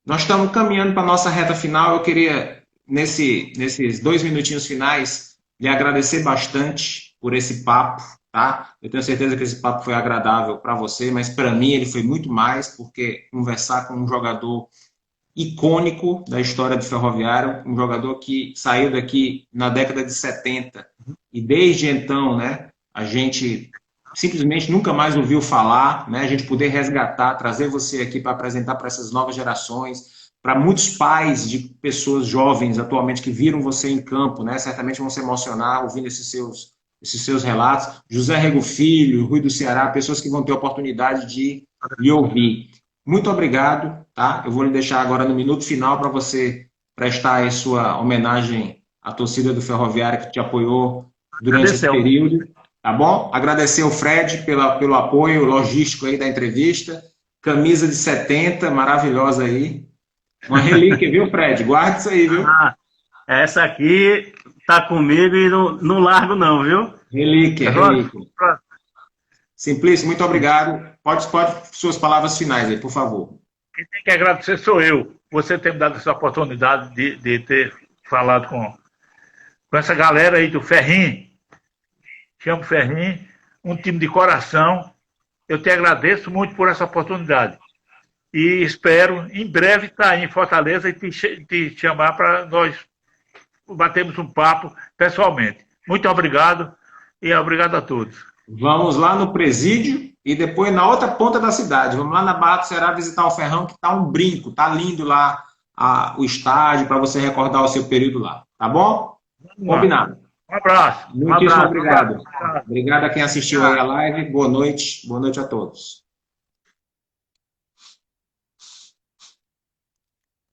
nós estamos caminhando para a nossa reta final. Eu queria, nesses 2 minutinhos finais, lhe agradecer bastante por esse papo, tá? Eu tenho certeza que esse papo foi agradável para você, mas para mim ele foi muito mais, porque conversar com um jogador icônico da história do Ferroviário, um jogador que saiu daqui na década de 70 e desde então, né? A gente simplesmente nunca mais ouviu falar, né? A gente poder resgatar, trazer você aqui para apresentar para essas novas gerações, para muitos pais de pessoas jovens atualmente que viram você em campo, né? Certamente vão se emocionar ouvindo esses seus relatos. José Rego Filho, Rui do Ceará, pessoas que vão ter a oportunidade de lhe ouvir. Muito obrigado, tá? Eu vou lhe deixar agora no minuto final para você prestar aí sua homenagem à torcida do Ferroviário que te apoiou durante esse período. Tá bom? Agradecer ao Fred pelo apoio logístico aí da entrevista. Camisa de 70, maravilhosa aí. Uma relíquia, viu, Fred? Guarda isso aí, viu? Essa aqui tá comigo e não largo não, viu? Relíquia. Simplício, muito obrigado. Pode suas palavras finais aí, por favor. Quem tem que agradecer sou eu. Você ter me dado essa oportunidade de ter falado com essa galera aí do Ferrinho. Chamo Ferrinho, um time de coração. Eu te agradeço muito por essa oportunidade. E espero, em breve, estar aí em Fortaleza e te chamar para nós batermos um papo pessoalmente. Muito obrigado e obrigado a todos. Vamos lá no presídio e depois na outra ponta da cidade. Vamos lá na Barra do Ceará visitar o Ferrão, que está um brinco. Está lindo lá o estádio para você recordar o seu período lá. Tá bom? Combinado. Um abraço. Muitíssimo obrigado. Obrigado a quem assistiu aí a live. Boa noite. Boa noite a todos.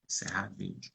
Encerrar vídeo.